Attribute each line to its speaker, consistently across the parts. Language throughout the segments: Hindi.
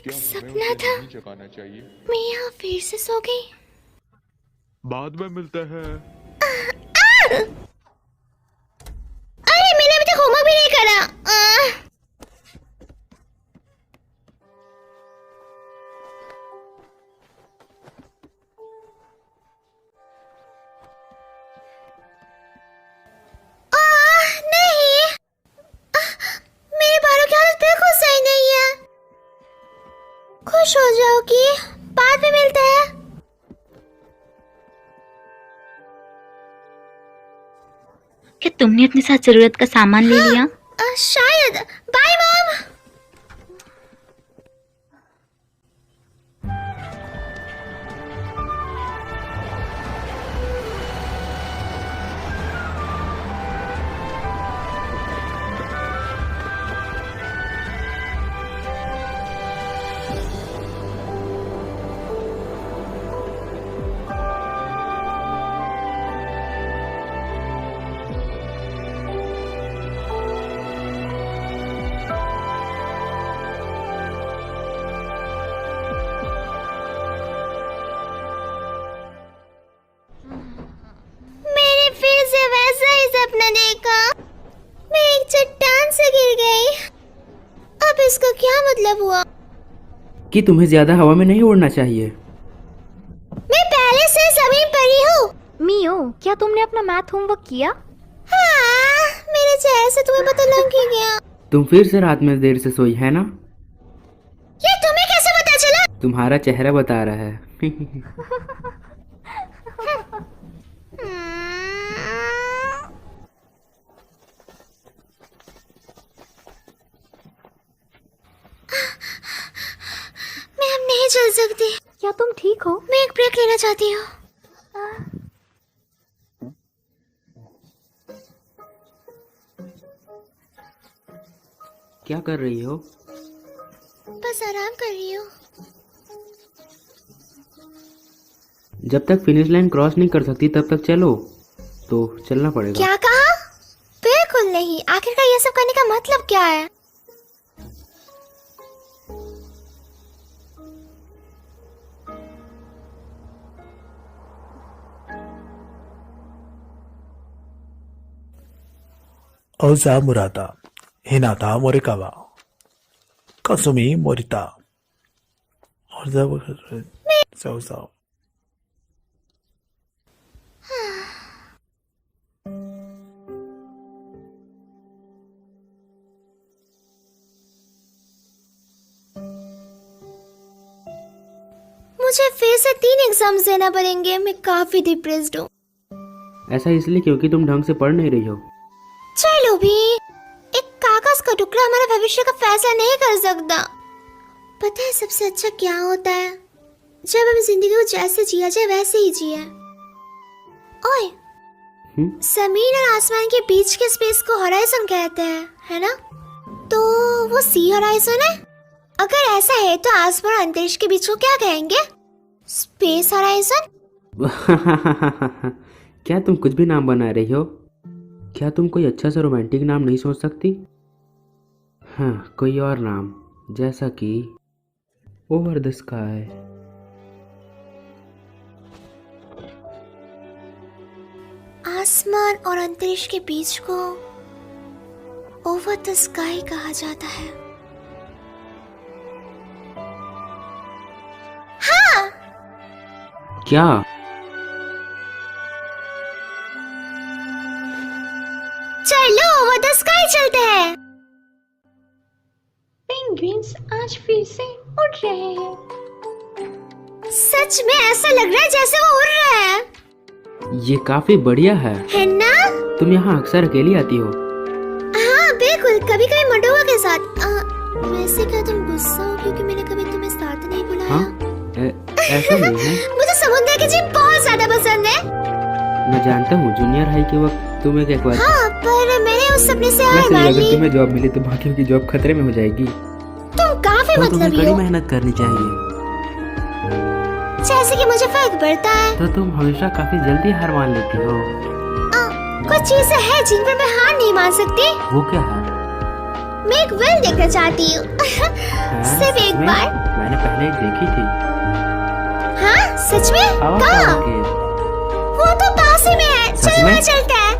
Speaker 1: एक सपना था।
Speaker 2: जगाना चाहिए।
Speaker 1: मैं यहाँ फिर से सो गई।
Speaker 2: बाद में मिलते हैं।
Speaker 1: अरे मैंने अभी तक होमवर्क भी नहीं करा। नहीं, मेरे बालों की हालत बिल्कुल सही नहीं है। खुश हो जाओगी, बाद में मिलते हैं।
Speaker 3: क्या तुमने अपने साथ जरूरत का सामान ले लिया?
Speaker 1: शायद। Bye mom. सपना देखा, मैं एक चट्टान से गिर गई। अब इसका क्या मतलब हुआ?
Speaker 4: कि तुम्हें ज्यादा हवा में नहीं उड़ना चाहिए।
Speaker 1: मैं पहले से जमीन पर ही हूँ।
Speaker 3: मियो, क्या तुमने अपना मैथ होमवर्क किया?
Speaker 1: हाँ, मेरे चेहरे से तुम्हें पता लग ही गया।
Speaker 4: तुम फिर से रात में देर से सोई है ना?
Speaker 1: ये तुम्हें कैसे पता चला?
Speaker 4: तुम्हारा चेहरा बता रहा है।
Speaker 1: मैं अब नहीं चल सकती।
Speaker 3: क्या तुम ठीक हो?
Speaker 1: मैं एक ब्रेक लेना चाहती हूँ।
Speaker 4: क्या कर रही हो?
Speaker 1: बस आराम कर रही हूँ।
Speaker 4: जब तक फिनिश लाइन क्रॉस नहीं कर सकती तब तक चलो। तो चलना पड़ेगा।
Speaker 1: क्या कहा? बिल्कुल नहीं। आखिरकार ये सब करने का मतलब क्या है?
Speaker 5: Ozamurata, Hinata Morikawa, Kasumi Morita. So.
Speaker 1: मुझे फिर से 3 एग्जाम्स देना पड़ेंगे। मैं काफी डिप्रेस्ड हूँ।
Speaker 4: ऐसा इसलिए क्योंकि तुम ढंग से पढ़ नहीं रही हो।
Speaker 1: चलो भी, एक कागज का टुकड़ा हमारे भविष्य का फैसला नहीं कर सकता। पता है सबसे अच्छा क्या होता है? जब हम जिंदगी को जैसे जिया जाए वैसे ही जिए। ओए, जमीन और आसमान के बीच के स्पेस को हॉराइजन कहते हैं, है ना? तो वो सी हॉराइजन है। अगर ऐसा है तो आसमान और अंतरिक्ष के बीच को क्या कहेंगे? Space horizon.
Speaker 4: क्या तुम कुछ भी नाम बना रही हो? क्या तुम कोई अच्छा सा रोमांटिक नाम नहीं सोच सकती? हाँ, कोई और नाम, जैसा कि ओवर द स्काई।
Speaker 1: आसमान और अंतरिक्ष के बीच को ओवर द स्काई कहा जाता है। हाँ,
Speaker 4: क्या?
Speaker 1: चलो ओवर द स्काई चलते हैं।
Speaker 3: पेंगुइन्स आज फिर से उड़ रहे हैं।
Speaker 1: सच में ऐसा लग रहा है जैसे वो उड़ रहा है।
Speaker 4: ये काफी बढ़िया
Speaker 1: है ना?
Speaker 4: तुम यहाँ अक्सर अकेली आती हो?
Speaker 1: हाँ बिल्कुल, कभी कभी मंडोवा के साथ। वैसे क्या तुम गुस्सा हो क्योंकि मैंने कभी तुम्हें साथ नहीं बुलाया?
Speaker 4: हाँ, ऐसा नहीं है।
Speaker 1: मुझे समुद्र के जीव बहुत ज्यादा पसंद है।
Speaker 4: मैं जानता हूँ, जूनियर हाई के वक्त तुम एक बार।
Speaker 1: हाँ, पर मैंने उस सपने से हार
Speaker 4: वैसे
Speaker 1: मान
Speaker 4: अगर
Speaker 1: ली।
Speaker 4: तुम्हें जॉब मिली तो बाकियों की जॉब खतरे में हो जाएगी।
Speaker 1: तुम काफी
Speaker 4: तो तुम्हें
Speaker 1: मतलबी
Speaker 4: कड़ी
Speaker 1: हो।
Speaker 4: मेहनत करनी चाहिए।
Speaker 1: जैसे कि मुझे फर्क पड़ता है।
Speaker 4: तो तुम हमेशा काफी जल्दी हार मान लेती हो।
Speaker 1: कुछ चीजें हैं जिन पर मैं हार नहीं मान सकती।
Speaker 4: वो क्या है?
Speaker 1: मैं एक वेल देखना चाहती हूँ। सिर्फ एक
Speaker 4: सच में?
Speaker 1: बार।
Speaker 4: मैंने पहले एक देखी थी।
Speaker 1: हाँ सच में?
Speaker 4: आवाज
Speaker 1: कहाँ?
Speaker 4: आवाज के।
Speaker 1: वो तो पास ही में है।
Speaker 4: सच
Speaker 1: चलो
Speaker 4: में?
Speaker 1: वहाँ चलते हैं।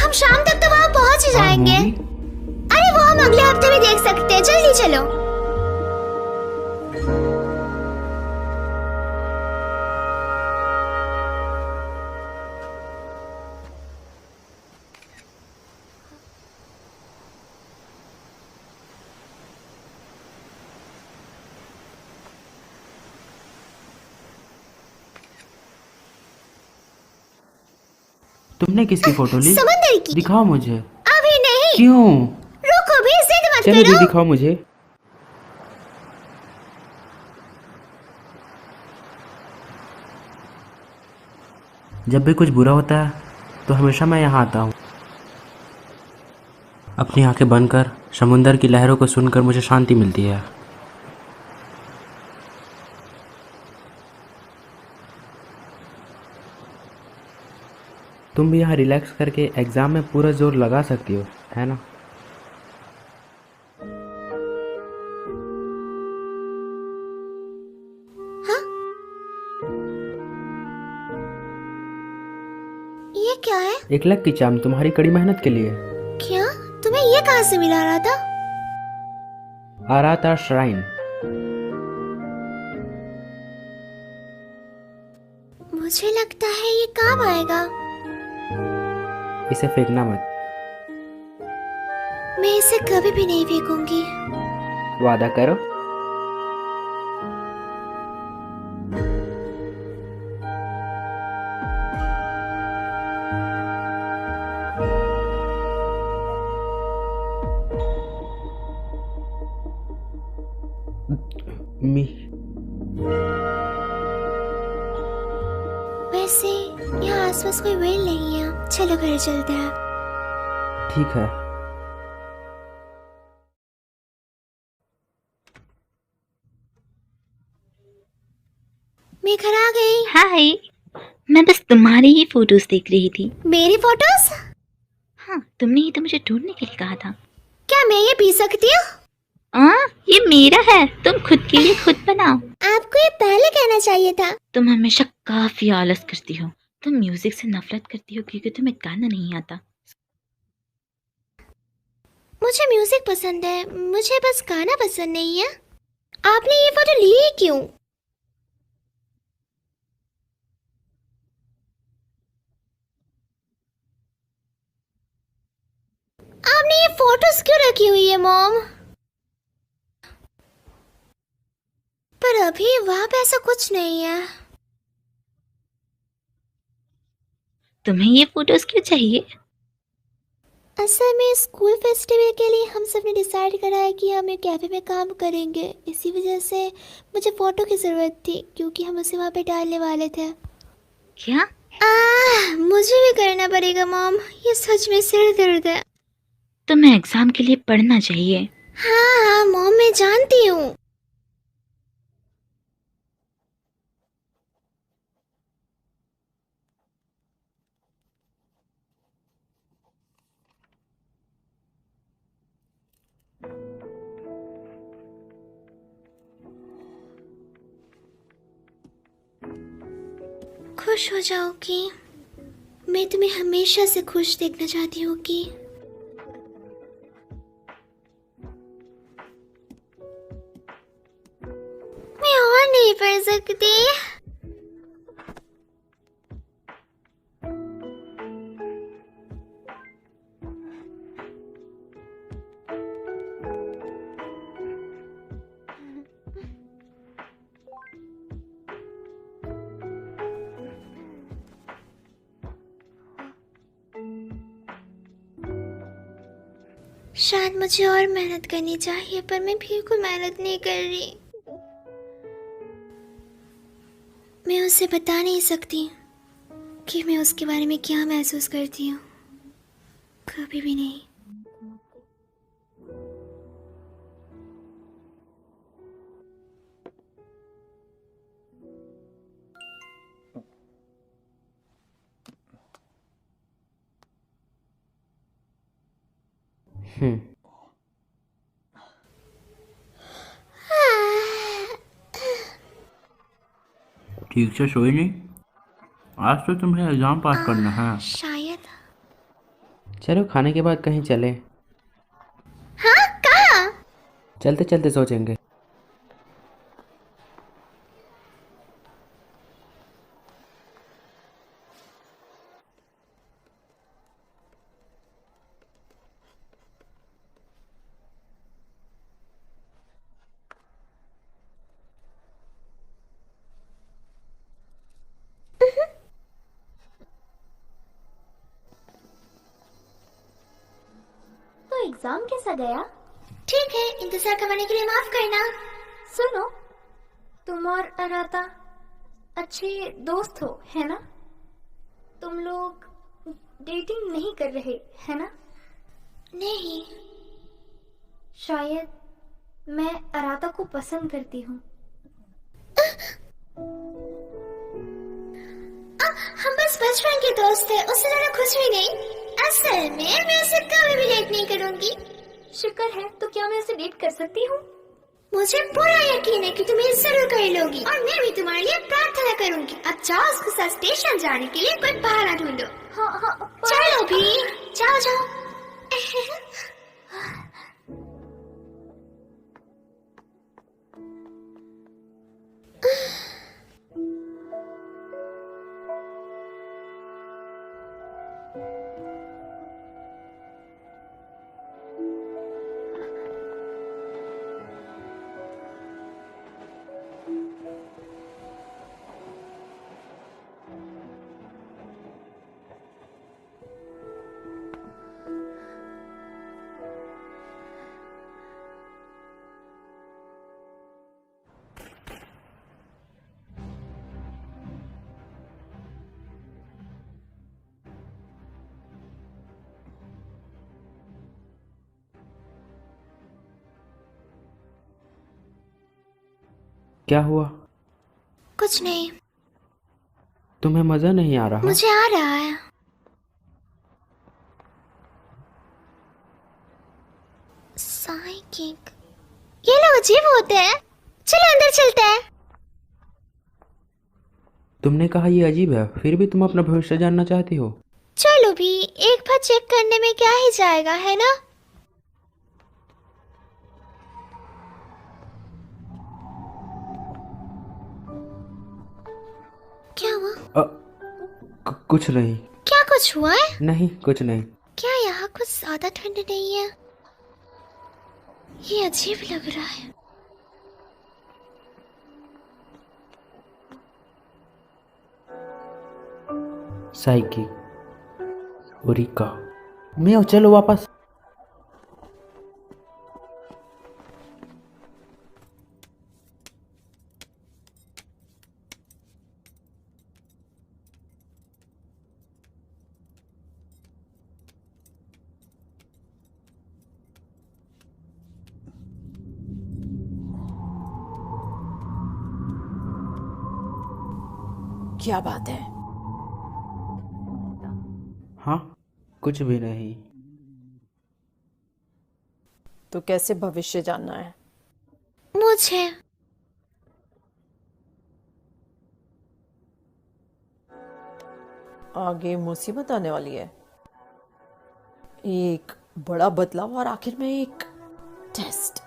Speaker 1: हम शाम तक तो वहाँ पहुँच ही
Speaker 4: और
Speaker 1: जाएंगे।
Speaker 4: मूवी?
Speaker 1: अरे वो हम अगले हफ्ते भी देख सकते हैं। जल्दी चलो।
Speaker 4: तुमने किसकी फोटो ली?
Speaker 1: समंदर की।
Speaker 4: दिखाओ मुझे।
Speaker 1: अभी नहीं।
Speaker 4: क्यों?
Speaker 1: रुको भी, जिद मत
Speaker 4: चलो
Speaker 1: करो।
Speaker 4: दिखाओ मुझे। जब भी कुछ बुरा होता है तो हमेशा मैं यहाँ आता हूँ। अपनी आंखें बंद कर समुंदर की लहरों को सुनकर मुझे शांति मिलती है। तुम भी यहाँ रिलैक्स करके एग्ज़ाम में पूरा जोर लगा सकती हो, है ना?
Speaker 1: ये क्या है?
Speaker 4: एक लक की चाम तुम्हारी कड़ी मेहनत के लिए।
Speaker 1: क्या? तुम्हें ये कहाँ से मिला रहा था?
Speaker 4: आराता श्राइन।
Speaker 1: मुझे लगता है ये काम आएगा।
Speaker 4: इसे फेंकना मत।
Speaker 1: मैं इसे कभी भी नहीं फेंकूंगी।
Speaker 4: वादा करो। मी
Speaker 1: वैसे यहाँ आसपास कोई वेल नहीं है। चलो घर चलते हैं।
Speaker 4: ठीक है।
Speaker 1: मैं घर आ गई।
Speaker 3: हाय, मैं बस तुम्हारी ही फोटोज देख रही थी।
Speaker 1: मेरी फोटोज?
Speaker 3: हाँ, तुमने ही तो मुझे ढूंढने के लिए कहा था।
Speaker 1: क्या मैं ये पी सकती हूँ?
Speaker 3: ये मेरा है, तुम खुद के लिए खुद बनाओ।
Speaker 1: आपको ये पहले कहना चाहिए था।
Speaker 3: तुम हमेशा काफी आलस करती हो। तुम म्यूजिक से नफरत करती हो क्योंकि तुम्हें गाना नहीं आता।
Speaker 1: मुझे म्यूजिक पसंद है, मुझे बस गाना पसंद नहीं है। आपने ये फोटो ली ही क्यों? आपने ये फोटोज क्यों रखी हुई है मॉम? पर अभी वहां पे ऐसा कुछ नहीं है।
Speaker 3: तुम्हें ये फोटोज क्यों चाहिए?
Speaker 1: असल में स्कूल फेस्टिवल के लिए हम सब ने डिसाइड करा है कि हम एक कैफे में काम करेंगे। इसी वजह से मुझे फोटो की जरूरत थी क्योंकि हम उसे वहाँ पे डालने वाले थे।
Speaker 3: क्या?
Speaker 1: मुझे भी करना पड़ेगा मॉम, ये सच में सिर दर्द है।
Speaker 3: तुम्हें एग्जाम के लिए पढ़ना चाहिए।
Speaker 1: हाँ हाँ मॉम, मैं जानती हूँ। खुश हो जाओगी। मैं तुम्हें हमेशा से खुश देखना चाहती हूँ कि मैं और नहीं पढ़ सकती। शायद मुझे और मेहनत करनी चाहिए, पर मैं बिल्कुल मेहनत नहीं कर रही। मैं उसे बता नहीं सकती कि मैं उसके बारे में क्या महसूस करती हूँ, कभी भी नहीं।
Speaker 4: हम्म। ठीक से सोई नहीं? आज तो तुम्हें एग्जाम पास करना है।
Speaker 1: शायद।
Speaker 4: चलो खाने के बाद कहीं चले।
Speaker 1: हाँ, कहाँ?
Speaker 4: चलते चलते सोचेंगे।
Speaker 6: तो एग्जाम कैसा गया?
Speaker 1: ठीक है, इंतजार करवाने के लिए माफ करना।
Speaker 6: सुनो, तुम और अराता अच्छे दोस्त हो, है ना? तुम लोग डेटिंग नहीं कर रहे, है ना?
Speaker 1: नहीं।
Speaker 6: शायद मैं अराता को पसंद करती हूँ।
Speaker 1: हम बस बचपन के दोस्त थे, उससे ज्यादा कुछ भी नहीं। असल में मैं उसे कभी भी डेट नहीं करूंगी।
Speaker 6: शुक्र है, तो क्या मैं उसे डेट कर सकती हूँ?
Speaker 1: मुझे पूरा यकीन है कि तुम ये जरूर कर लोगी, और मैं भी तुम्हारे लिए प्रार्थना करूंगी। अब जाओ, उसके साथ स्टेशन जाने के लिए कोई बहाना ढूंढो।
Speaker 6: हाँ हाँ,
Speaker 1: चलो भी, जाओ जाओ।
Speaker 4: क्या हुआ?
Speaker 1: कुछ नहीं।
Speaker 4: तुम्हें मजा नहीं आ रहा?
Speaker 1: मुझे आ रहा है। साइकिक, ये लोग अजीब होते हैं। चलो अंदर चलते हैं।
Speaker 4: तुमने कहा ये अजीब है, फिर भी तुम अपना भविष्य जानना चाहती हो?
Speaker 1: चलो भी, एक बार चेक करने में क्या ही जाएगा, है ना? क्या हुआ?
Speaker 4: कुछ नहीं।
Speaker 1: क्या कुछ हुआ है?
Speaker 4: नहीं, कुछ नहीं।
Speaker 1: क्या यहाँ कुछ ज्यादा ठंड नहीं है? ये अजीब लग रहा है।
Speaker 4: साइकी, उरिका, मियो चलो वापस।
Speaker 7: क्या बात है?
Speaker 4: हाँ, कुछ भी नहीं।
Speaker 7: तो कैसे भविष्य जानना है?
Speaker 1: मुझे
Speaker 7: आगे मुसीबत आने वाली है, एक बड़ा बदलाव और आखिर में एक टेस्ट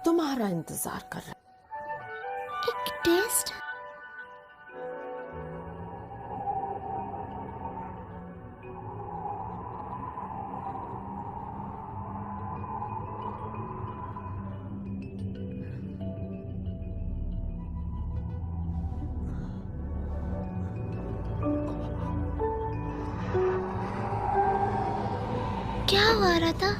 Speaker 7: तुम्हारा इंतजार कर रहा है।
Speaker 1: एक टेस्ट? क्या हुआ रहा था?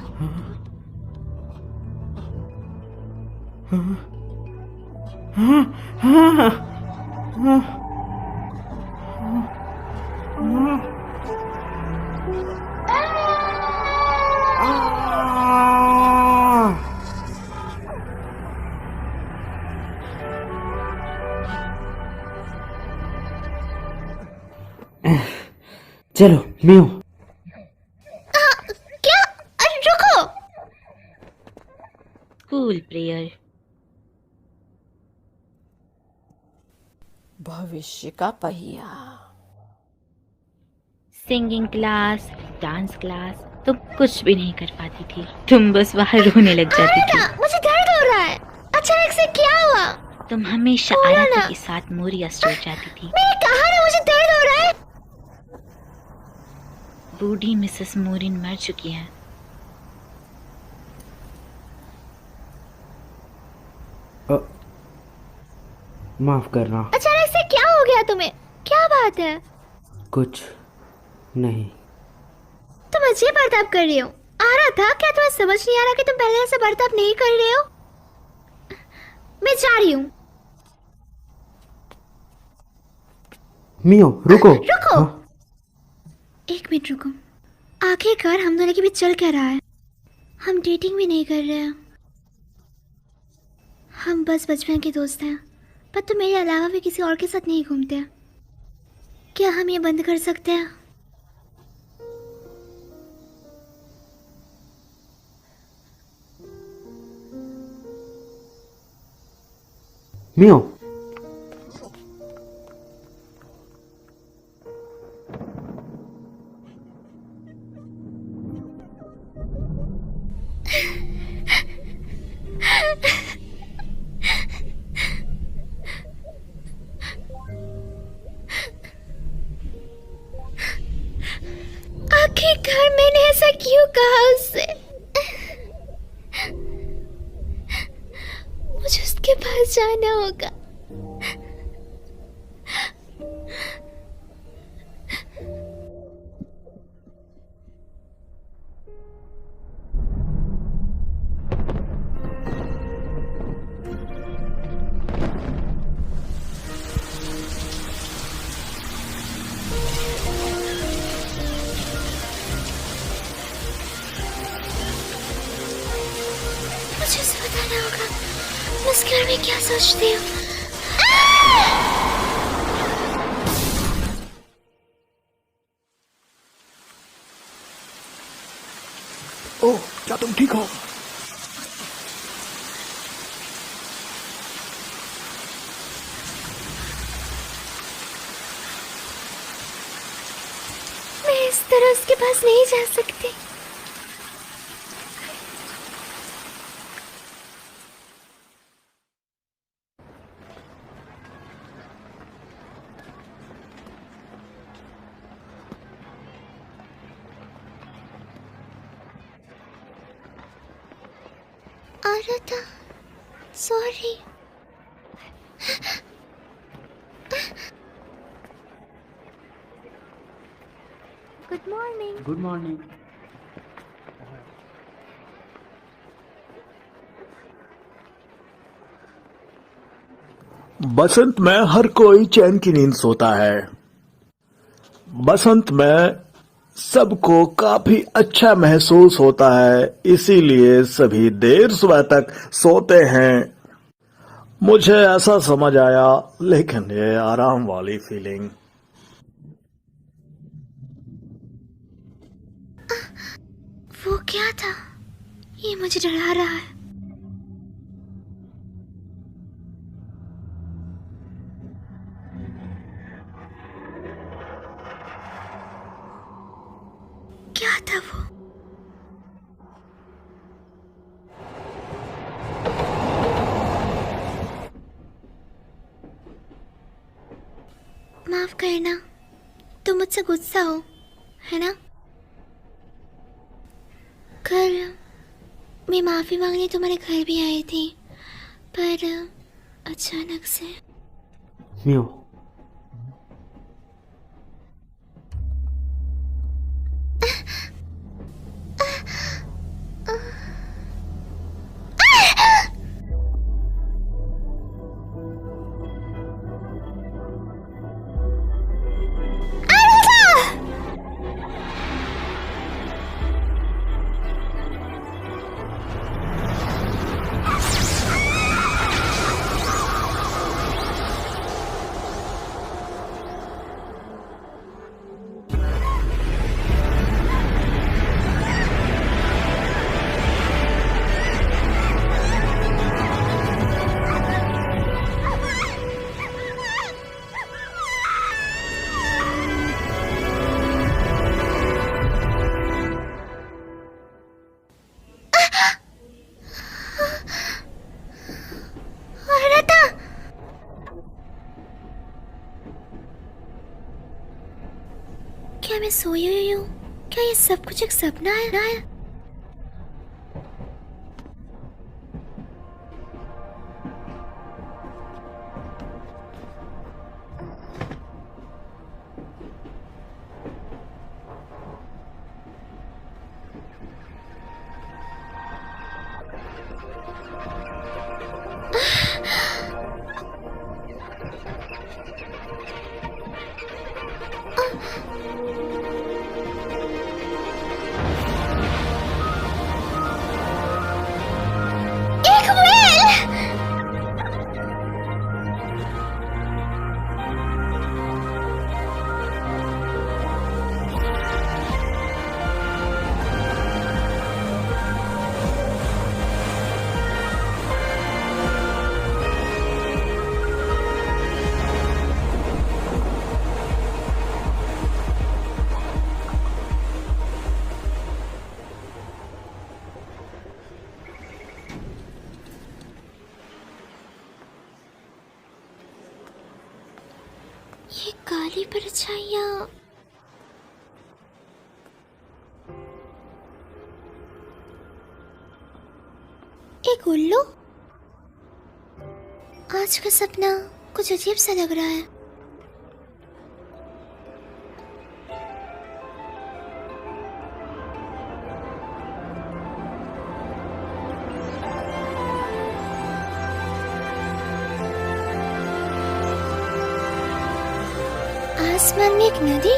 Speaker 4: चलो मियो।
Speaker 1: क्या? अरे रुको।
Speaker 3: School prayer.
Speaker 7: भविष्य का पहिया।
Speaker 3: सिंगिंग क्लास, डांस क्लास, तुम कुछ भी नहीं कर पाती थी। तुम बस बाहर रोने लग जाती थी।
Speaker 1: मुझे दर्द हो रहा है। अचानक से क्या हुआ?
Speaker 3: तुम हमेशा
Speaker 1: बोलो ना।
Speaker 3: आराधा के साथ मोरिया स्टोर जाती थी।
Speaker 1: मैंने कहा ना मुझे दर्द हो रहा है।
Speaker 3: बूढ़ी मिसेस मोरिन मर चुकी है।
Speaker 4: माफ करना।
Speaker 1: अचानक से क्या हो गया तुम्हें? क्या बात है?
Speaker 4: कुछ नहीं।
Speaker 1: तुम अजीब बर्ताव कर रही हो। आ रहा था, क्या तुम्हें समझ नहीं आ रहा कि तुम पहले ऐसा बर्ताव नहीं कर रहे हो? मैं जा रही हूँ।
Speaker 4: मियो रुको।
Speaker 1: रुको।
Speaker 4: हाँ?
Speaker 1: एक मिनट रुको। आखिरकार हम दोनों के बीच चल क्या रहा है? हम डेटिंग भी नहीं कर रहे हैं। हम बस बचपन के दोस्त हैं। पर तुम मेरे अलावा भी किसी और के साथ नहीं घूमते। क्या हम ये बंद कर सकते हैं?
Speaker 4: मियो
Speaker 1: आखिरकार मैंने ऐसा क्यों कहा उससे? मुझे उसके पास जाना होगा। मुझे उसे बताना होगा मैं उसके बारे में क्या सोचती हूँ।
Speaker 5: ओह, क्या तुम ठीक हो?
Speaker 1: मैं इस तरह उसके पास नहीं जा सकती। आ रहा था। Sorry. Good morning.
Speaker 4: Good morning.
Speaker 5: बसंत में हर कोई चैन की नींद सोता है। बसंत में सबको काफी अच्छा महसूस होता है, इसीलिए सभी देर सुबह तक सोते हैं। मुझे ऐसा समझ आया, लेकिन ये आराम वाली फीलिंग।
Speaker 1: वो क्या था? ये मुझे डरा रहा है। क्या था वो? माफ करना, तुम मुझसे गुस्सा हो, है ना? कल मैं माफी मांगने तुम्हारे घर भी आई थी, पर अचानक से।
Speaker 4: मियो
Speaker 1: मैं सोई हुई हूँ? क्या ये सब कुछ एक सपना है? एक व्हेल! ये काली परछाइयाँ एक उल्लू। आज का सपना कुछ अजीब सा लग रहा है। आसमान में एक नदी।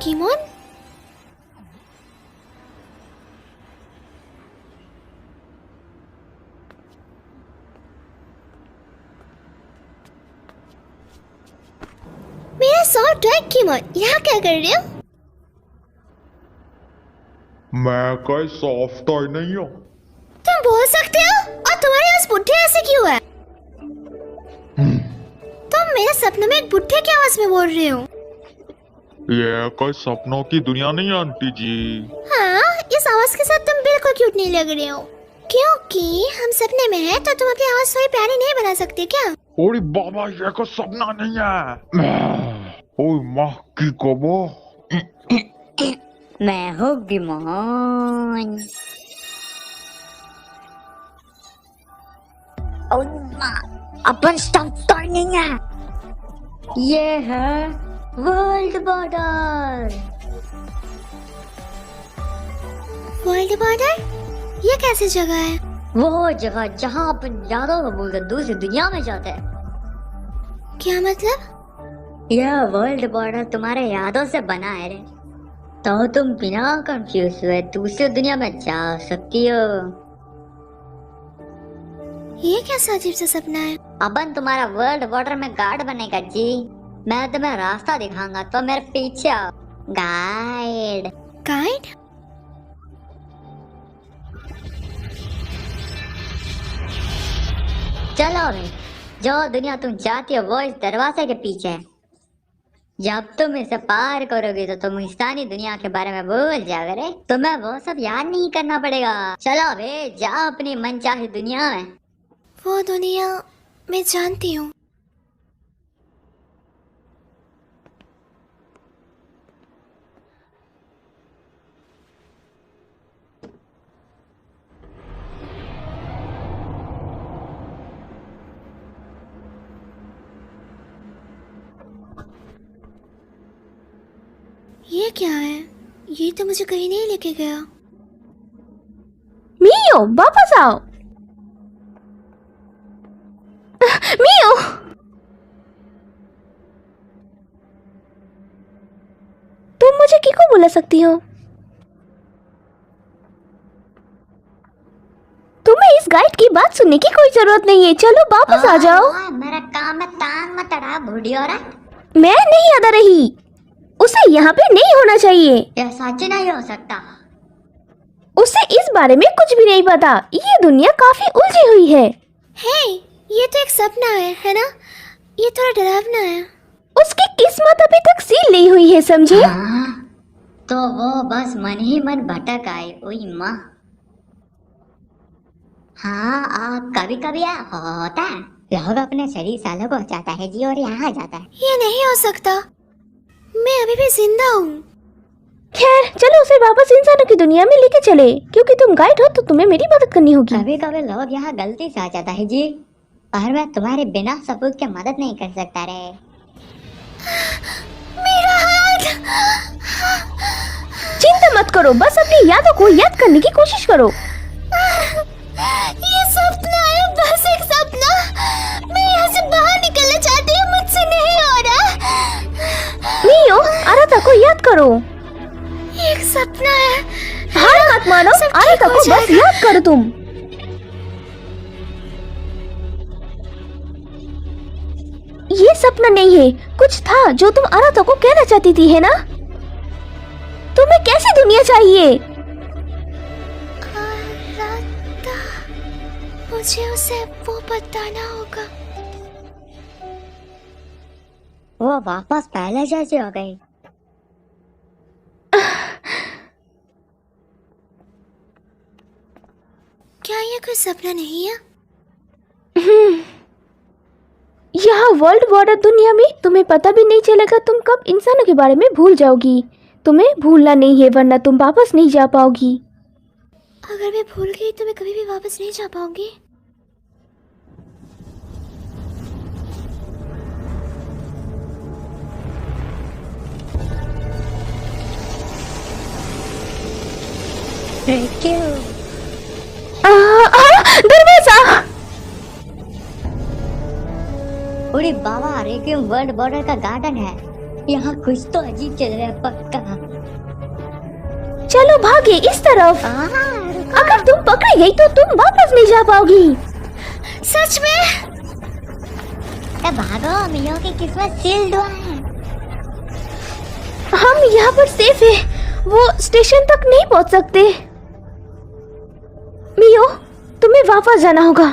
Speaker 1: किमोन? मेरा सॉफ्ट ड्रैग किमोन, यहाँ क्या कर रहे हो?
Speaker 2: मैं कोई सॉफ्ट टॉय नहीं हूँ।
Speaker 1: तुम बोल सकते हो? और तुम्हारे पास बुढ़े ऐसे क्यों है? तुम मेरे सपने में एक बुढ़े की आवाज में बोल रहे हो?
Speaker 2: ये कोई सपनों की दुनिया नहीं है आंटी जी।
Speaker 1: हाँ, इस आवाज के साथ तुम बिल्कुल क्यूट नहीं लग रहे हो। क्योंकि हम सपने में हैं, तो तुम अपनी आवाज थोड़ी प्यारी नहीं बना सकते क्या?
Speaker 2: ओरे बाबा, ये कोई सपना नहीं है। ओए माँ की कबो।
Speaker 8: मैं हूँ गिमोन। अपन स्टॉप नहीं है। ये है वर्ल्ड बॉर्डर।
Speaker 1: World border? ये कैसी जगह है?
Speaker 8: वो जगह जहाँ अपन यादों को भूलकर दूसरी दुनिया में जाते हैं।
Speaker 1: क्या मतलब?
Speaker 8: यह वर्ल्ड बॉर्डर तुम्हारे यादों से बना है रे, तो तुम बिना कंफ्यूज हुए दूसरी दुनिया में जा सकती हो।
Speaker 1: ये कैसा अजीब सा सपना है?
Speaker 8: अपन तुम्हारा वर्ल्ड बॉर्डर में गार्ड बनेगा जी। मैं तुम्हें रास्ता दिखाऊंगा, तो मेरे पीछे आओ। गाइड।
Speaker 1: गाइड?
Speaker 8: चलो भाई, जो दुनिया तुम चाहती हो वो इस दरवाजे के पीछे है। जब तुम इसे पार करोगे तो तुम स्थानीय दुनिया के बारे में भूल जाओगे रे। तुम्हें वो सब याद नहीं करना पड़ेगा। चलो भाई, जाओ अपनी मनचाही दुनिया में।
Speaker 1: वो दुनिया मैं जानती हूँ। ये क्या है? ये तो मुझे कहीं नहीं लेके गया।
Speaker 9: मियो, वापस आओ। मियो, तुम मुझे किको बुला सकती हो? तुम्हें इस गाइड की बात सुनने की कोई जरूरत नहीं है। चलो वापस आ जाओ।
Speaker 8: मेरा काम में टांग मत अड़ा बूढ़ी औरत।
Speaker 9: मैं नहीं अदा रही। उसे यहाँ पे नहीं होना चाहिए।
Speaker 8: यह सच नहीं हो सकता।
Speaker 9: उसे इस बारे में कुछ भी नहीं पता। ये दुनिया काफी उलझी हुई है।
Speaker 1: हे, ये तो एक सपना है ना? ये थोड़ा डरावना है।
Speaker 9: उसकी किस्मत अभी तक सील नहीं हुई है, समझे?
Speaker 8: हाँ, तो वो बस मन ही मन भटक आए। ओई माँ। हाँ, कभी कभी होता है। लोग अपने शरीर सालों को जाता है जी और यहाँ जाता है।
Speaker 1: ये नहीं हो सकता। मैं अभी भी जिंदा हूँ।
Speaker 9: खैर चलो उसे वापस इंसानों की दुनिया में लेके चले, क्योंकि तुम गाइड हो तो तुम्हें मेरी मदद करनी होगी।
Speaker 8: कभी कभी लोग यहाँ गलती से आ जाता है जी, पर मैं तुम्हारे बिना सबूत के मदद नहीं कर सकता रे।
Speaker 1: मेरा हाथ।
Speaker 9: चिंता मत करो, बस अपनी यादों को याद करने की कोशिश करो।
Speaker 1: ये सपना है, बस एक सपना। मैं यहाँ से बाहर निकलना चाहती हूँ, मुझसे नहीं हो रहा।
Speaker 9: मियो, आराता को याद करो।
Speaker 1: एक सपना है।
Speaker 9: हार मत मानो, आराता को बस याद करो तुम। ये सपना नहीं है, कुछ था जो तुम आराता को कहना चाहती थी, है ना? तुम्हें कैसी दुनिया चाहिए?
Speaker 1: आराता, मुझे उसे वो बताना होगा।
Speaker 8: वो वापस पहले जैसी हो गई।
Speaker 1: क्या ये कोई सपना नहीं है?
Speaker 9: यहाँ वर्ल्ड बॉर्डर दुनिया में तुम्हें पता भी नहीं चलेगा तुम कब इंसानों के बारे में भूल जाओगी। तुम्हें भूलना नहीं है, वरना तुम वापस नहीं जा पाओगी।
Speaker 1: अगर मैं भूल गई तो मैं कभी भी वापस नहीं जा पाऊंगी।
Speaker 9: दरवाजा!
Speaker 8: अरे बाबा, रेक्विएम वर्ल्ड बॉर्डर का गार्डन है। यहाँ कुछ तो अजीब चल रहा है पक्का।
Speaker 9: चलो भागे इस तरफ। अगर तुम पकड़ी गई तो तुम वापस नहीं जा पाओगी।
Speaker 1: सच में?
Speaker 8: भागो, मियो की किस्मत सील्ड हुआ है।
Speaker 9: हम यहाँ पर सेफ है, वो स्टेशन तक नहीं पहुँच सकते। मियो, तुम्हें वापस जाना होगा।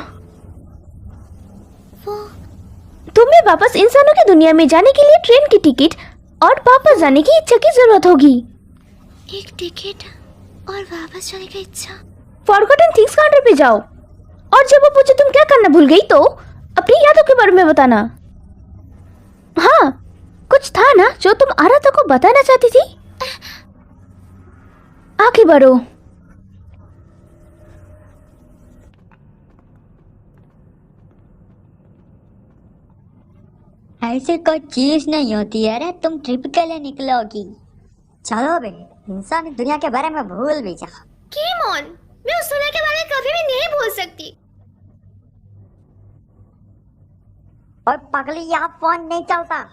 Speaker 9: तुम्हें वापस इंसानों की दुनिया में जाने के लिए ट्रेन की टिकट और वापस जाने की इच्छा की जरूरत होगी।
Speaker 1: एक टिकट और वापस जाने की इच्छा।
Speaker 9: फॉरगॉटन थिंग्स काउंटर पे जाओ और जब वो पूछे तुम क्या करना भूल गई तो अपनी यादों के बारे में बताना। हाँ, कुछ था ना जो तुम आराता को बताना चाहती थी। आगे बढ़ो।
Speaker 8: ऐसी कोई चीज नहीं होती है रे, तुम ट्रिप के लिए निकलोगी। चलो बे, इंसानी दुनिया के बारे में भूल भी जा।
Speaker 1: कीमोन, मैं उस दुनिया के बारे में कभी भी नहीं भूल सकती।
Speaker 8: और पगली, यहाँ फोन नहीं चलता।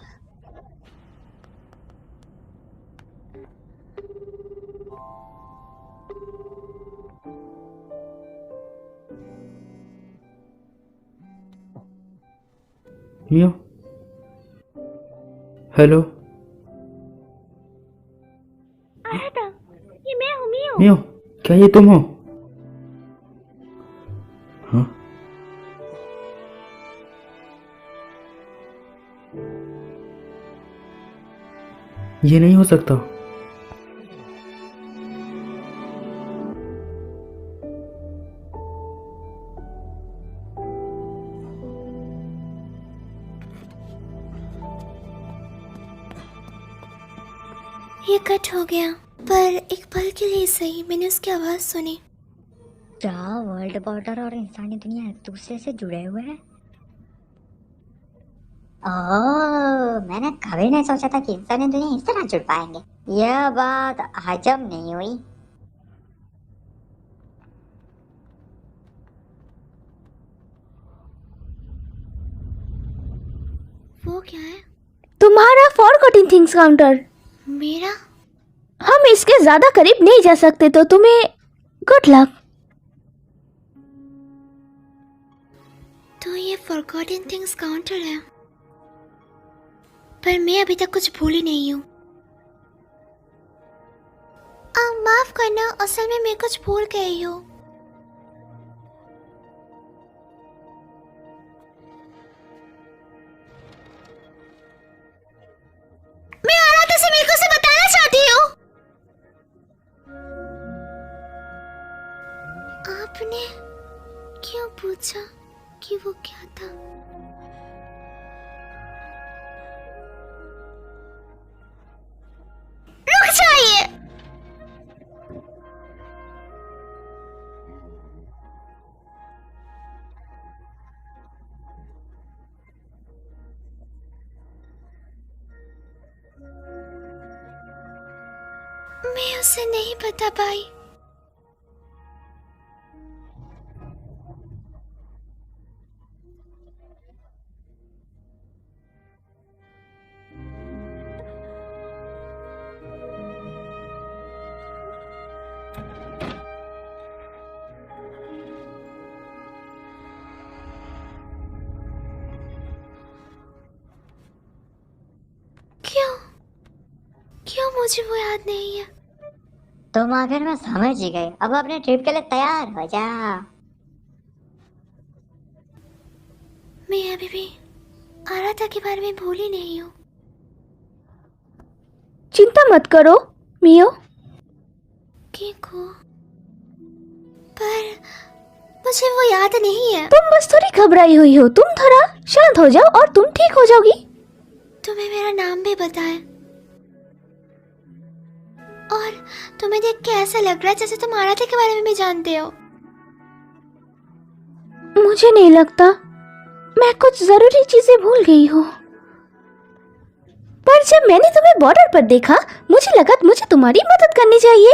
Speaker 4: मियो, हेलो।
Speaker 9: आराता, ये मैं हूँ मियो।
Speaker 4: मियो, क्या ये तुम हो? हाँ? ये नहीं हो सकता।
Speaker 1: ये कट हो गया, पर एक पल के लिए सही मैंने उसकी आवाज सुनी।
Speaker 8: क्या वर्ल्ड बॉर्डर और इंसानी दुनिया एक दूसरे से जुड़े हुए हैं? ओह, मैंने कभी नहीं सोचा था कि इंसानी दुनिया इस तरह जुड़ पाएंगे। यह बात हजम नहीं हुई।
Speaker 1: वो क्या है?
Speaker 9: तुम्हारा फॉरगॉटन थिंग्स काउंटर।
Speaker 1: मेरा?
Speaker 9: हम इसके ज्यादा करीब नहीं जा सकते, तो तुम्हें गुड लक।
Speaker 1: तो ये फॉरगॉटन थिंग्स काउंटर है, पर मैं अभी तक कुछ भूली नहीं हूँ। माफ करना, असल में मैं कुछ भूल गई हूँ। मैं आराता से मिलकर उसे बताना चाहती हूँ। आपने क्यों पूछा कि वो क्या था? मैं उसे नहीं बता पाई। क्यों क्यों मुझे वो याद नहीं है?
Speaker 8: तुम आखिर में समझ ही गए, अब अपने ट्रिप के लिए तैयार हो जा।
Speaker 1: मैं अभी भी आराधा के बारे में भूली नहीं हूँ।
Speaker 9: चिंता मत करो मियो।
Speaker 1: किको, पर मुझे वो याद नहीं है।
Speaker 9: तुम बस थोड़ी घबराई हुई हो, तुम थोड़ा शांत हो जाओ और तुम ठीक हो जाओगी।
Speaker 1: तुम्हें मेरा नाम भी बताया और तुम्हें देख के ऐसा लग रहा है जैसे तुम आराध्या के बारे में भी जानते हो।
Speaker 9: मुझे नहीं लगता, मैं कुछ जरूरी चीजें भूल गई हूँ। पर जब मैंने तुम्हें बॉर्डर पर देखा मुझे लगा मुझे तुम्हारी मदद करनी चाहिए।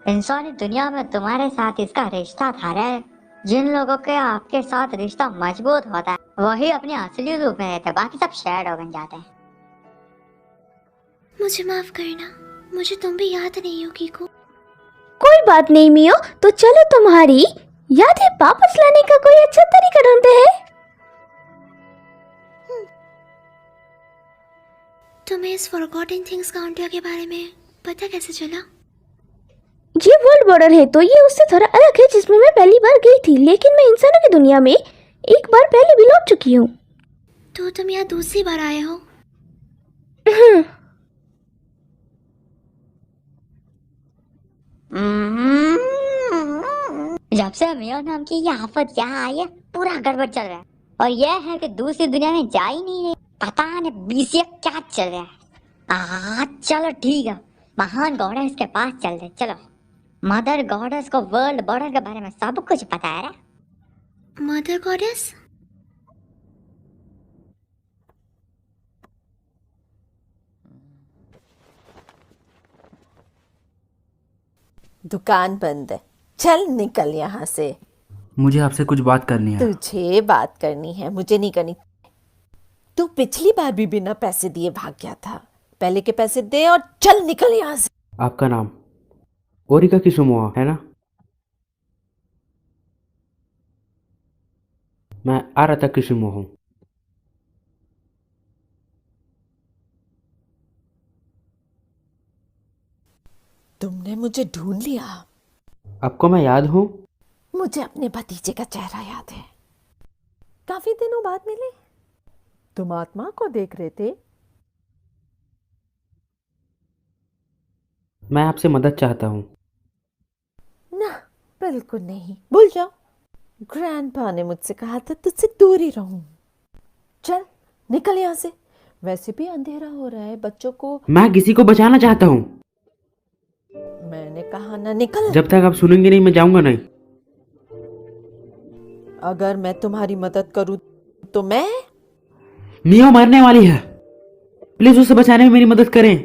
Speaker 8: इंसानी दुनिया में तुम्हारे साथ इसका रिश्ता था रे। जिन लोगों के आपके साथ रिश्ता मजबूत होता है वही अपने असली रूप में रहते, बाकी सब शैडो बन जाते हैं।
Speaker 1: मुझे माफ करना, मुझे तुम भी याद नहीं हो कीको।
Speaker 9: कोई बात नहीं मियो, तो चलो तुम्हारी यादें वापस लाने का कोई अच्छा तरीका ढूंढते हैं।
Speaker 1: तुम्हें इस फॉरगॉटन थिंग्स काउंटर के बारे में पता कैसे चला?
Speaker 9: ये वर्ल्ड बॉर्डर है तो ये उससे थोड़ा अलग है जिसमें मैं पहली बार गई थी, लेकिन मैं इंसानों की दुनिया में एक बार पहले भी लौट चुकी हूँ।
Speaker 1: तो तुम यहाँ दूसरी बार आए हो?
Speaker 8: जब से मियो नाम की ये आफत यहाँ आई है पूरा गड़बड़ चल रहा है। और यह है कि दूसरी दुनिया में जा ही नहीं रही, पता नहीं बीसीए क्या चल रहा है। चलो ठीक है, महान गॉडेस के पास चलते। चलो, मदर गॉडेस को वर्ल्ड बॉर्डर के बारे में सब कुछ पता है रे।
Speaker 1: Mother goddess?
Speaker 7: दुकान बंद है, चल निकल यहाँ से।
Speaker 4: मुझे आपसे कुछ बात करनी है।
Speaker 7: तुझे बात करनी है, मुझे नहीं करनी। तू पिछली बार भी बिना पैसे दिए भाग गया था, पहले के पैसे दे और चल निकल यहाँ से।
Speaker 4: आपका नाम ओरिका किसुमोआ है ना? मैं आराधा किसुमो हूँ।
Speaker 7: तुमने मुझे ढूंढ लिया।
Speaker 4: आपको मैं याद हूँ?
Speaker 7: मुझे अपने भतीजे का चेहरा याद है, काफी दिनों बाद मिले। तुम आत्मा को देख रहे थे।
Speaker 4: मैं आपसे मदद चाहता हूँ।
Speaker 7: ना, बिल्कुल नहीं, भूल जाओ। ग्रैंडपा ने मुझसे कहा था तुझसे दूर ही रहूं। चल निकल यहाँ से, वैसे भी अंधेरा हो रहा है, बच्चों को।
Speaker 4: मैं किसी को बचाना चाहता हूँ।
Speaker 7: मैंने कहा ना निकल।
Speaker 4: जब तक आप सुनेंगे नहीं मैं जाऊंगा नहीं।
Speaker 7: अगर मैं तुम्हारी मदद करूं तो मैं।
Speaker 4: मियो मरने वाली है, प्लीज उसे बचाने में मेरी मदद करें।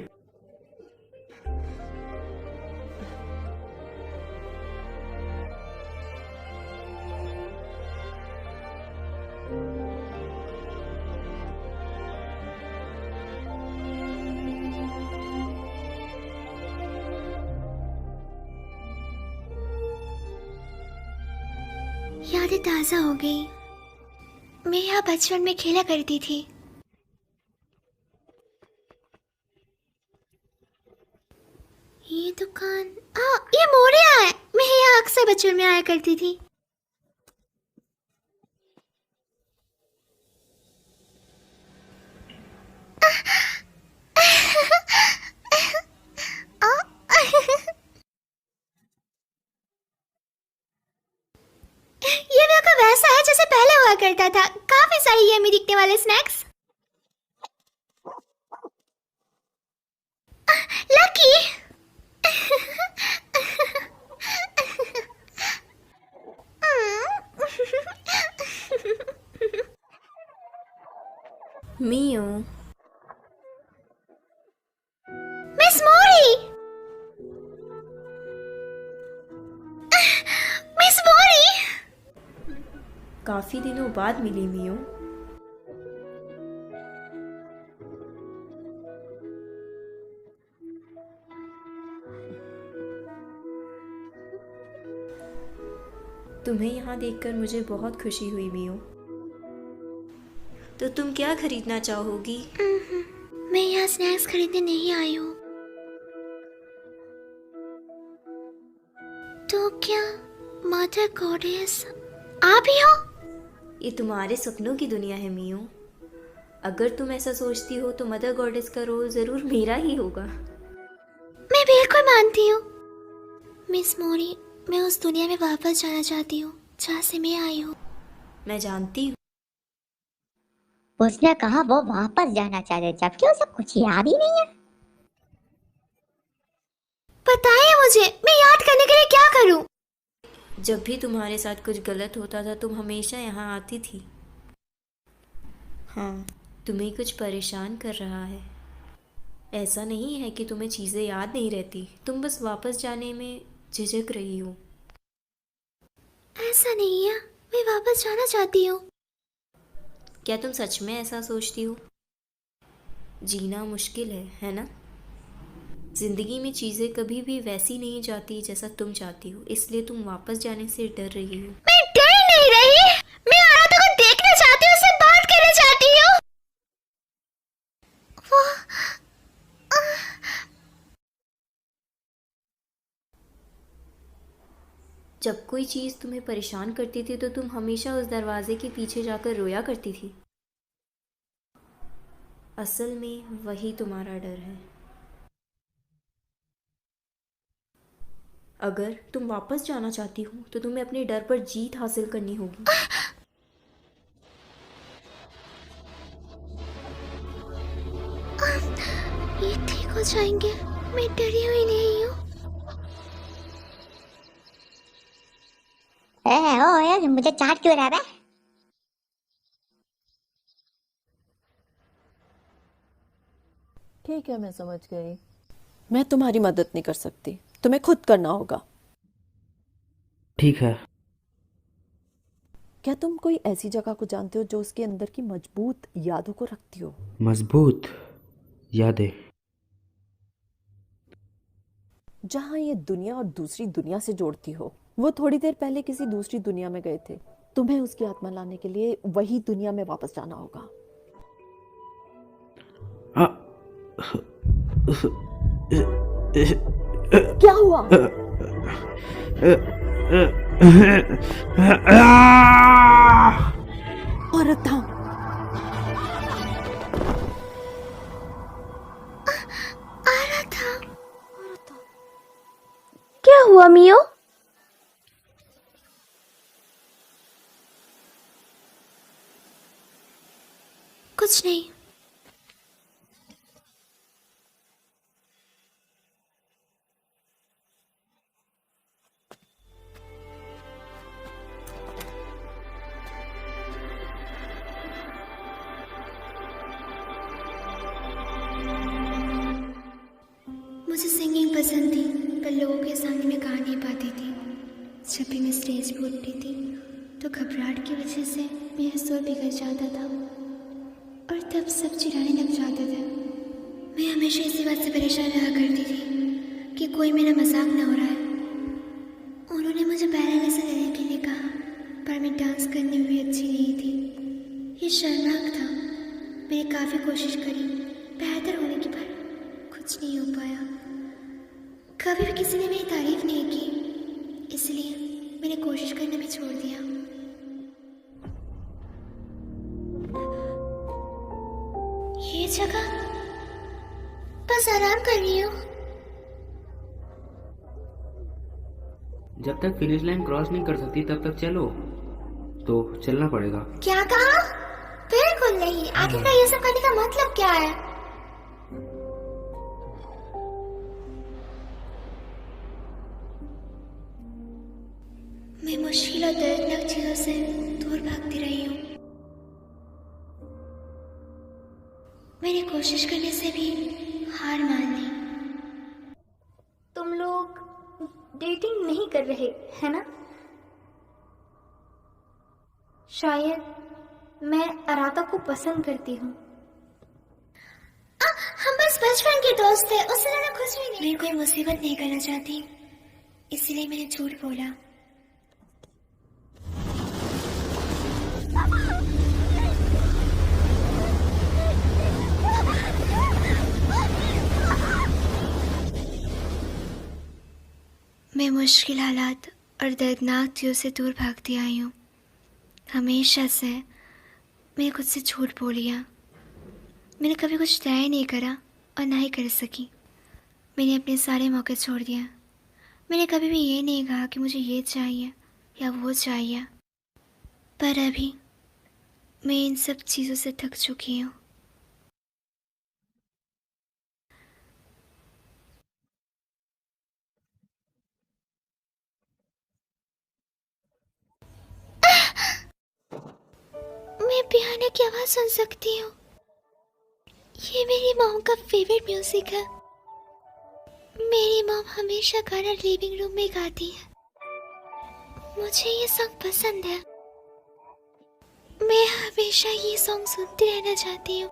Speaker 1: यादें ताज़ा हो गई। मैं यहाँ बचपन में खेला करती थी। ये दुकान, ये मोरिया है। मैं यहाँ अक्सर बचपन में आया करती थी। ये मेरे को वैसा है जैसे पहले हुआ करता था, काफी सारी यम्मी दिखने वाले स्नैक्स। लकी। मिस मोरी,
Speaker 10: काफी दिनों बाद मिली मियो। तुम्हें यहाँ देखकर मुझे बहुत खुशी हुई मियो। तो तुम क्या खरीदना चाहोगी?
Speaker 1: मैं यहाँ स्नैक्स खरीदने नहीं आई हूँ। तो क्या मदर गॉडेस आप ही हो?
Speaker 10: ये तुम्हारे सपनों की दुनिया है मियो। अगर तुम ऐसा सोचती हो तो मदर गॉडेस का रोल जरूर मेरा ही होगा।
Speaker 1: मैं बिल्कुल मानती हूँ। मिस मोरी, मैं उस दुनिया में वापस जाना चाहती हूँ जहाँ से मैं आई हूँ।
Speaker 10: मैं जानती हूँ।
Speaker 8: उसने कहा वो वापस जाना चाहते जबकि उसे कुछ याद ही नहीं है।
Speaker 1: बताइए मुझे, मैं याद करने के लिए क्या करूँ?
Speaker 10: जब भी तुम्हारे साथ कुछ गलत होता था तुम हमेशा यहाँ आती थी। हाँ, तुम्हें कुछ परेशान कर रहा है। ऐसा नहीं है कि तुम्हें चीज़ें याद नहीं रहती, तुम बस वापस जाने में झिझक रही हो।
Speaker 1: ऐसा नहीं है, मैं वापस जाना चाहती हूँ।
Speaker 10: क्या तुम सच में ऐसा सोचती हो? जीना मुश्किल है ना? जिंदगी में चीज़ें कभी भी वैसी नहीं जाती जैसा तुम चाहती हो, इसलिए तुम वापस जाने से डर रही हो।
Speaker 1: मैं डर नहीं रही, मैं आराधा को देखना चाहती हूँ, उससे बात करना चाहती हूँ। वो
Speaker 10: जब कोई चीज़ तुम्हें परेशान करती थी तो तुम हमेशा उस दरवाजे के पीछे जाकर रोया करती थी। असल में वही तुम्हारा डर है। अगर तुम वापस जाना चाहती हो तो तुम्हें अपने डर पर जीत हासिल करनी होगी।
Speaker 1: ये ठीक हो जाएंगे, मैं डरी हुई नहीं हूँ।
Speaker 8: ओ यार, मुझे चाट क्यों रहा है?
Speaker 7: ठीक है, मैं समझ गई। मैं तुम्हारी मदद नहीं कर सकती, तुम्हें खुद करना होगा।
Speaker 4: ठीक है।
Speaker 7: क्या तुम कोई ऐसी जगह को जानते हो जो उसके अंदर की मजबूत यादों को रखती हो?
Speaker 4: मजबूत यादें?
Speaker 7: जहाँ ये दुनिया और दूसरी दुनिया से जोड़ती हो। वो थोड़ी देर पहले किसी दूसरी दुनिया में गए थे। तुम्हें उसकी आत्मा लाने के लिए वही दुनिया में वापस जाना होगा। क्या हुआ? औरत था।
Speaker 9: क्या हुआ मियो?
Speaker 1: कुछ नहीं। मुझे सिंगिंग पसंद थी, पर लोगों के सामने मैं गा नहीं पाती थी। जब भी मैं स्टेज पर उठती थी तो घबराहट की वजह से मेरा सुर बिगड़ जाता था और तब सब चिढ़ाने लग जाते थे। मैं हमेशा इसी बात से परेशान रहा करती थी कि कोई मेरा मजाक ना हो रहा है। उन्होंने मुझे बैले लेसन लेने के लिए कहा, पर मैं डांस करने में भी अच्छी नहीं थी। ये शर्मनाक था। मैंने काफ़ी कोशिश करी बेहतर होने की, पर कुछ नहीं हो पाया। कभी भी किसी ने मेरी तारीफ नहीं की, इसलिए मैंने कोशिश करना भी छोड़ दिया। ये जगह, बस आराम कर रही हूँ।
Speaker 4: जब तक फिनिश लाइन क्रॉस नहीं कर सकती तब तक चलो। तो चलना पड़ेगा।
Speaker 1: क्या कहा? बिल्कुल नहीं। आखिरकार ये सब करने का मतलब क्या है? मैं मुश्किल और दर्दनाक चीजों से दूर भागती रही हूँ। मैंने कोशिश करने से भी हार मान ली।
Speaker 6: तुम लोग डेटिंग नहीं कर रहे है ना? शायद मैं अराता को पसंद करती हूँ।
Speaker 1: हम बस बचपन के दोस्त थे, उससे ज्यादा कुछ भी नहीं। मैं कोई मुसीबत नहीं करना चाहती, इसलिए मैंने झूठ बोला। मैं मुश्किल हालात और दर्दनाक चीज़ों से दूर भागती आई हूँ। हमेशा से मैंने खुद से झूठ बोल लिया। मैंने कभी कुछ तय नहीं करा और ना ही कर सकी। मैंने अपने सारे मौके छोड़ दिया। मैंने कभी भी ये नहीं कहा कि मुझे ये चाहिए या वो चाहिए। पर अभी मैं इन सब चीज़ों से थक चुकी हूँ। मैं पियानो की आवाज़ सुन सकती हूँ। ये मेरी मॉम का फेवरेट म्यूजिक है। मेरी मॉम हमेशा गाना लिविंग रूम में गाती है। मुझे ये सॉन्ग पसंद है। मैं हमेशा ये सॉन्ग सुनती रहना चाहती हूँ।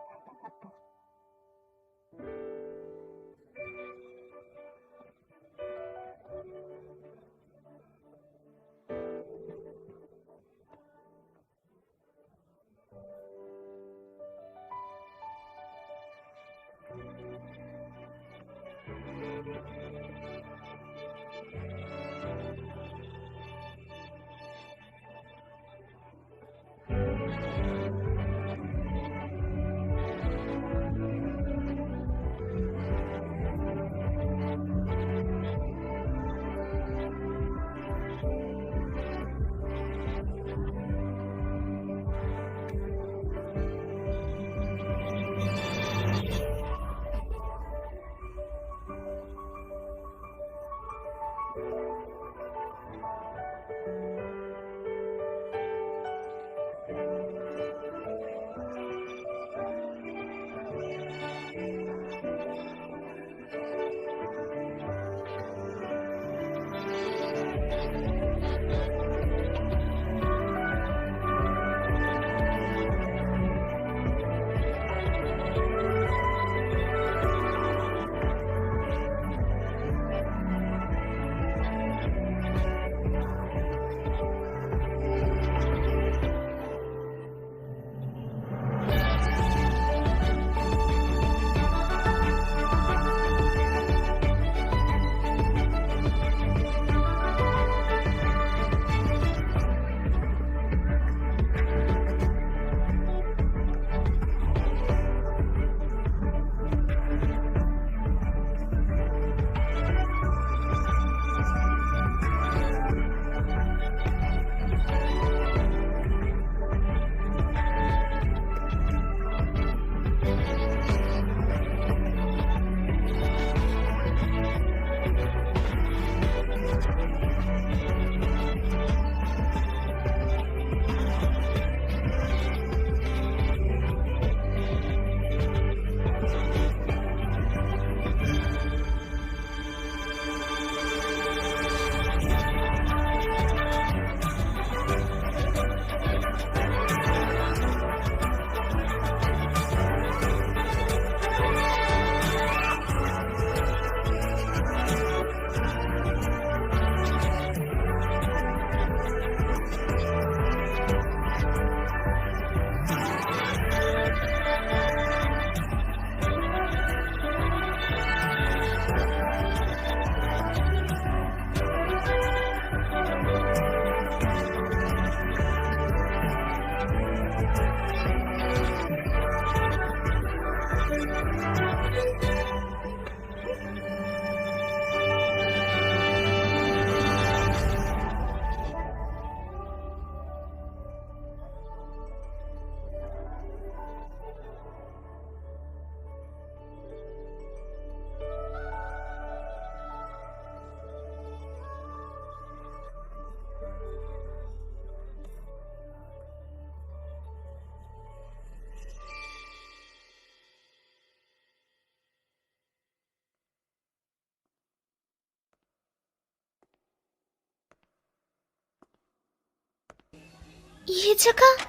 Speaker 1: ये जगह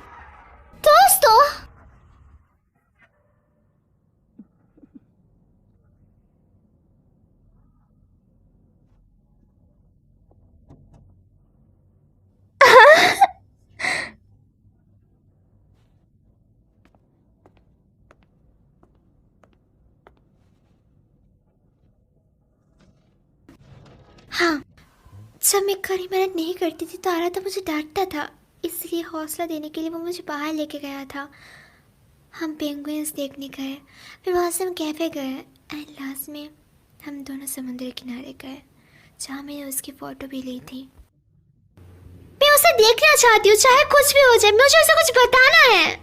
Speaker 1: दोस्तों। हाँ, जब मैं कड़ी मेहनत नहीं करती थी तो आरा तो मुझे डांटता था, इसलिए हौसला देने के लिए वो मुझे बाहर लेके गया था। हम पेंगुइन्स देखने गए, फिर वहाँ से हम कैफे गए एंड लास्ट में हम दोनों समुद्र किनारे गए जहाँ मैंने उसकी फ़ोटो भी ली थी। मैं उसे देखना चाहती हूँ, चाहे कुछ भी हो जाए, मुझे उसे कुछ बताना है।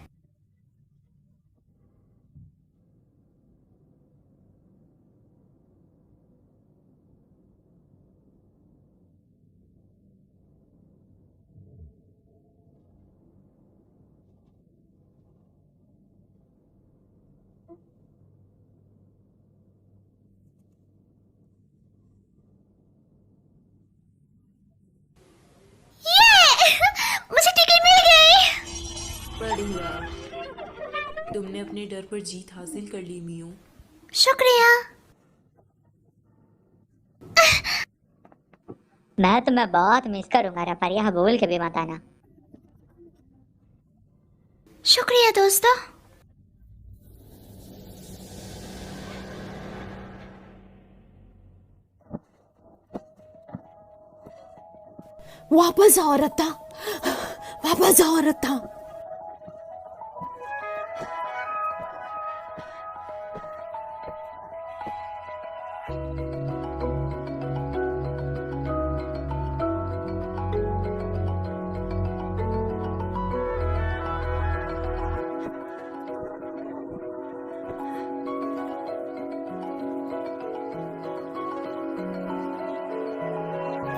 Speaker 1: मुझे टिकट मिल गई।
Speaker 10: बढ़िया, तुमने अपने डर पर जीत हासिल कर ली मियो।
Speaker 1: शुक्रिया।
Speaker 8: मैं तुम्हें बहुत मिस करूंगा रफर, यह बोल के भी मत आना।
Speaker 1: शुक्रिया दोस्तों।
Speaker 7: वापस आओ रत्ता, वापस आओ रत्ता।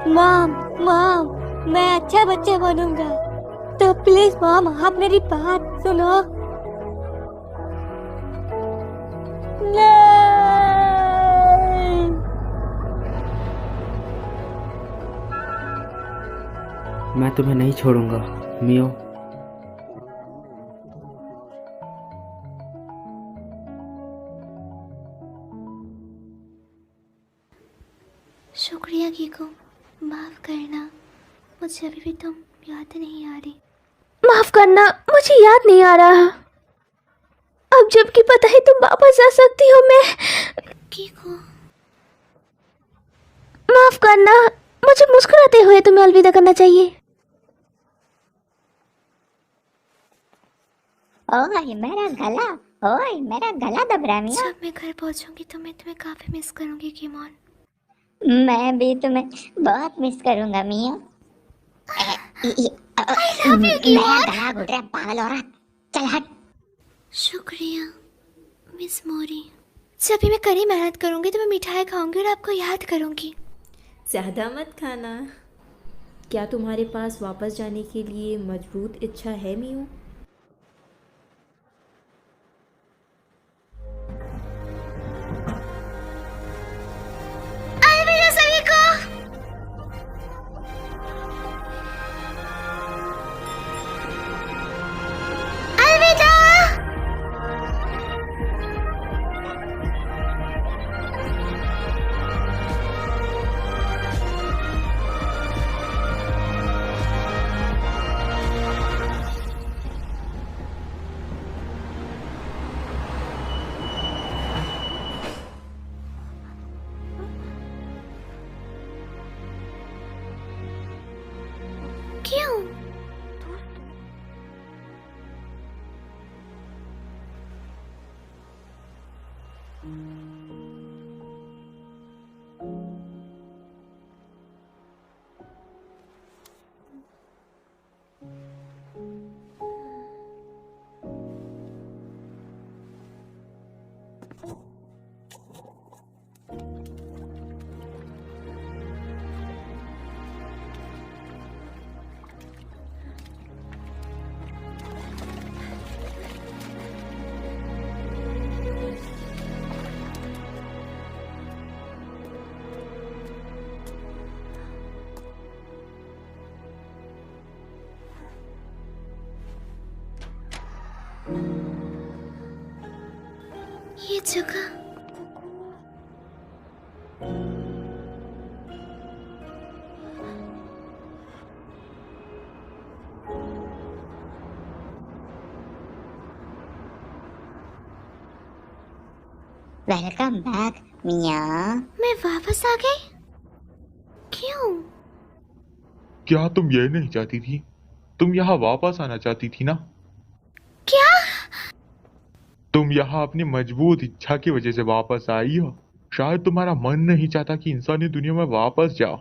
Speaker 6: मॉम मॉम, मैं अच्छा बच्चा बनूंगा, तो प्लीज मॉम आप मेरी बात सुनो। नहीं।
Speaker 4: मैं तुम्हें नहीं छोड़ूंगा मियो।
Speaker 1: शुक्रिया कीको, माफ करना, मुझे अभी भी तुम याद नहीं आ रही।
Speaker 9: माफ करना, मुझे याद नहीं आ रहा। अब जबकि पता है तुम वापस आ सकती हो, मैं
Speaker 1: कीको,
Speaker 9: माफ करना, मुझे मुस्कुराते हुए तुम्हें अलविदा करना चाहिए।
Speaker 8: ओए मेरा गला, ओए मेरा गला दब रहा है मिया।
Speaker 1: जब मैं घर पहुंचूंगी तो मैं तुम्हें काफी मिस करूंगी कीमोन।
Speaker 8: मैं भी तुम्हें बहुत मिस करूंगा मिया। मेरा गला घुट रहा है पागल औरत, चल हट।
Speaker 1: शुक्रिया मिस मोरी। जब भी मैं कड़ी मेहनत करूंगी तो मैं मिठाई खाऊंगी और आपको याद करूंगी।
Speaker 10: ज़्यादा मत खाना। क्या तुम्हारे पास वापस जाने के लिए मजबूत इच्छा है मियो?
Speaker 1: अलविदा सभी को। अलविदा। ये जगह
Speaker 8: वेलकम बैक मिया।
Speaker 1: मैं वापस आ गई? क्यों?
Speaker 2: क्या तुम ये नहीं चाहती थी? तुम यहाँ वापस आना चाहती थी ना?
Speaker 1: क्या?
Speaker 2: तुम यहाँ अपनी मजबूत इच्छा की वजह से वापस आई हो। शायद तुम्हारा मन नहीं चाहता कि इंसानी दुनिया में वापस जाओ।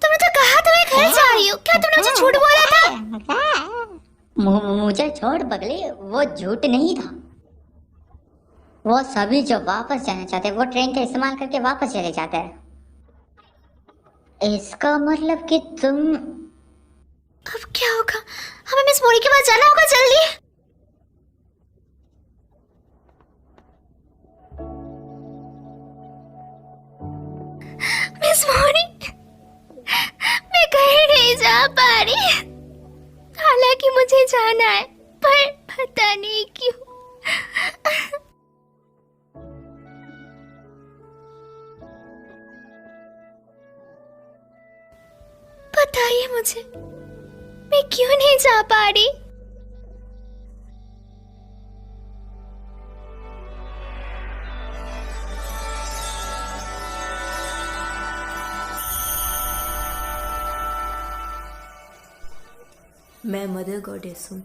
Speaker 1: तुमने तो कहा तुम घर जा रही हो। क्या तुमने मुझे झूठ बोला था?
Speaker 8: मुझे छोड़ पगली, वो झूठ नहीं था। वो सभी जो वापस जाना चाहते हैं वो ट्रेन का इस्तेमाल करके वापस चले जाते हैं। इसका मतलब कि तुम
Speaker 1: अब क्या होगा? हमें मिस मोरी के पास जाना होगा जल्दी। मिस मोरी, मैं कहीं नहीं जा पा रही। हालांकि मुझे जाना है, पर पता नहीं क्यों। बताइए मुझे, मैं क्यों नहीं जा पा रही?
Speaker 10: मैं मदर गॉडेस हूँ।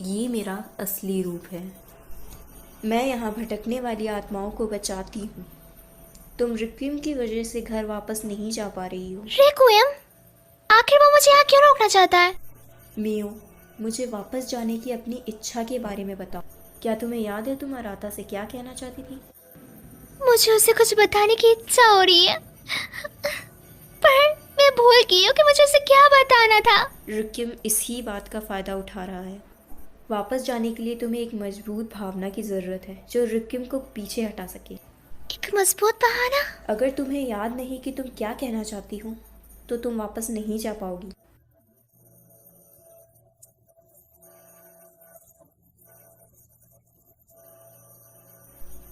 Speaker 10: ये मेरा असली रूप है। मैं यहाँ भटकने वाली आत्माओं को बचाती हूँ। तुम रिक्विम की वजह से घर वापस नहीं जा पा रही हो।
Speaker 1: रिक्विम? आखिर वो मुझे यहाँ क्यों रोकना चाहता है?
Speaker 10: मियो, मुझे वापस जाने की अपनी इच्छा के बारे में बताओ। क्या तुम्हें याद है तुम अराता से क्या कहना चाहती थी?
Speaker 1: मुझे उसे कुछ बताने की इच्छा हो रही है, पर मैं भूल गई हूँ कि मुझे उसे क्या बताना था।
Speaker 10: रिक्विम इसी बात का फ़ायदा उठा रहा है। वापस जाने के लिए तुम्हें एक मजबूत भावना की ज़रूरत है जो रिक्विम को पीछे हटा सके।
Speaker 1: एक मजबूत बहाना?
Speaker 10: अगर तुम्हें याद नहीं कि तुम क्या कहना चाहती हो तो तुम वापस नहीं जा पाओगी।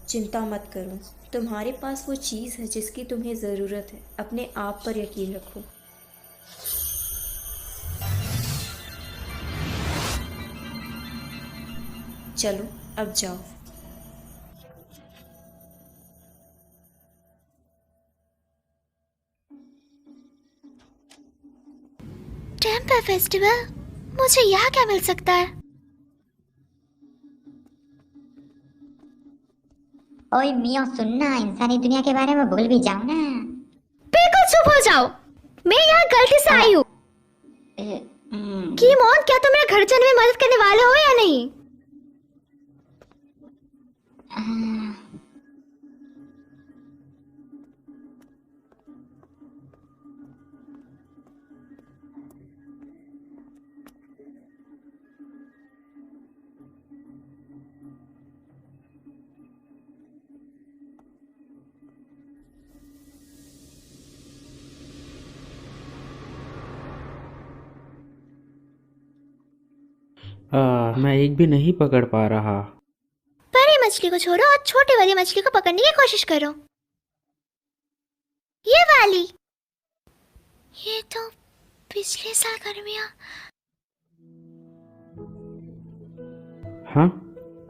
Speaker 10: चिंता मत करो, तुम्हारे पास वो चीज़ है जिसकी तुम्हें ज़रूरत है। अपने आप पर यकीन रखो। चलो अब जाओ।
Speaker 1: Temple festival? मुझे यहाँ क्या मिल सकता है?
Speaker 8: ओए मिया सुनना, इंसानी दुनिया के बारे में भूल भी जाओ ना।
Speaker 1: बिल्कुल चुप हो जाओ। मैं यहाँ गलती से आई हूँ। कीमोन, क्या तुम मेरे घर जाने में मदद करने वाले हो या नहीं?
Speaker 4: मैं एक भी नहीं पकड़ पा रहा।
Speaker 1: बड़ी मछली को छोड़ो और छोटी वाली मछली को पकड़ने की कोशिश करो। ये वाली। ये तो पिछले साल गर्मियाँ।
Speaker 4: हाँ,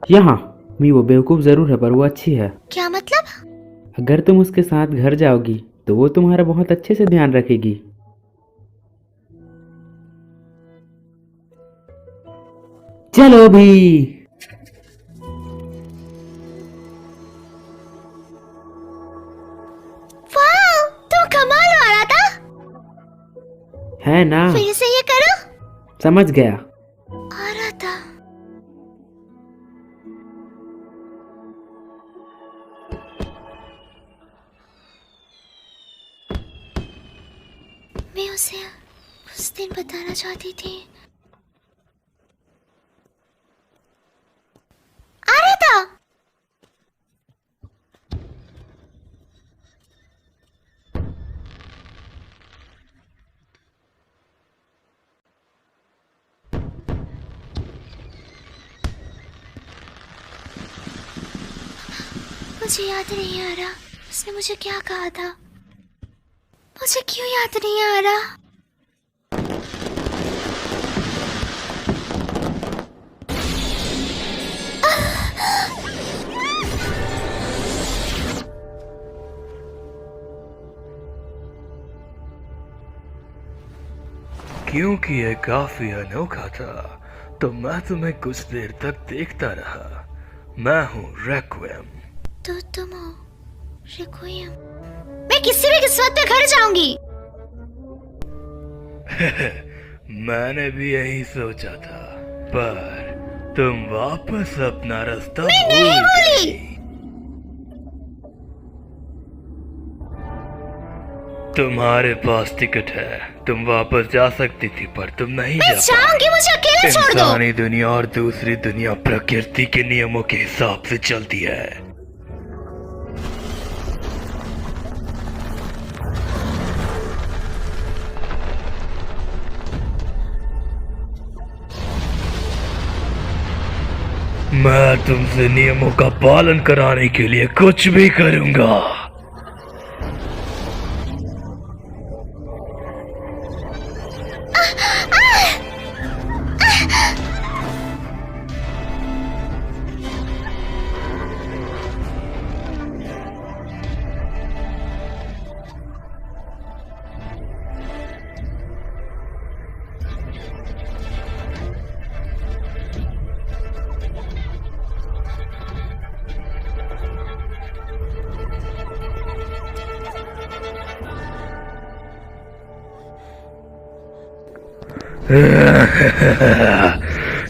Speaker 4: यहाँ मी वो बेवकूफ़ ज़रूर है पर वो अच्छी है।
Speaker 1: क्या मतलब?
Speaker 4: अगर तुम उसके साथ घर जाओगी तो वो तुम्हारा बहुत अच्छे से ध्यान रखेगी। चलो भी।
Speaker 1: वाह, तुम कमाल वाला था।
Speaker 4: है ना?
Speaker 1: फिर से ये करो।
Speaker 4: समझ गया।
Speaker 1: आ रहा था। मैं उसे उस दिन बताना चाहती थी। आ रहा था। मुझे याद नहीं आ रहा उसने मुझे क्या कहा था। मुझे क्यों याद नहीं आ रहा?
Speaker 11: क्योंकि ये काफी अनोखा था तो मैं तुम्हें कुछ देर तक देखता रहा। मैं हूँ रेक्विएम।
Speaker 1: तो तुम हो रेक्विएम। मैं किसी भी किस्मत में घर जाऊंगी।
Speaker 11: मैंने भी यही सोचा था पर तुम वापस अपना रास्ता
Speaker 1: मैं नहीं
Speaker 11: भूल
Speaker 1: भूली।
Speaker 11: गई। तुम्हारे पास टिकट है, तुम वापस जा सकती थी पर तुम नहीं
Speaker 1: मैं
Speaker 11: जा
Speaker 1: जाऊंगी, मुझे अकेले छोड़ दो।
Speaker 11: इंसानी दुनिया और दूसरी दुनिया प्रकृति के नियमों के हिसाब से चलती है। मैं तुमसे नियमों का पालन कराने के लिए कुछ भी करूंगा।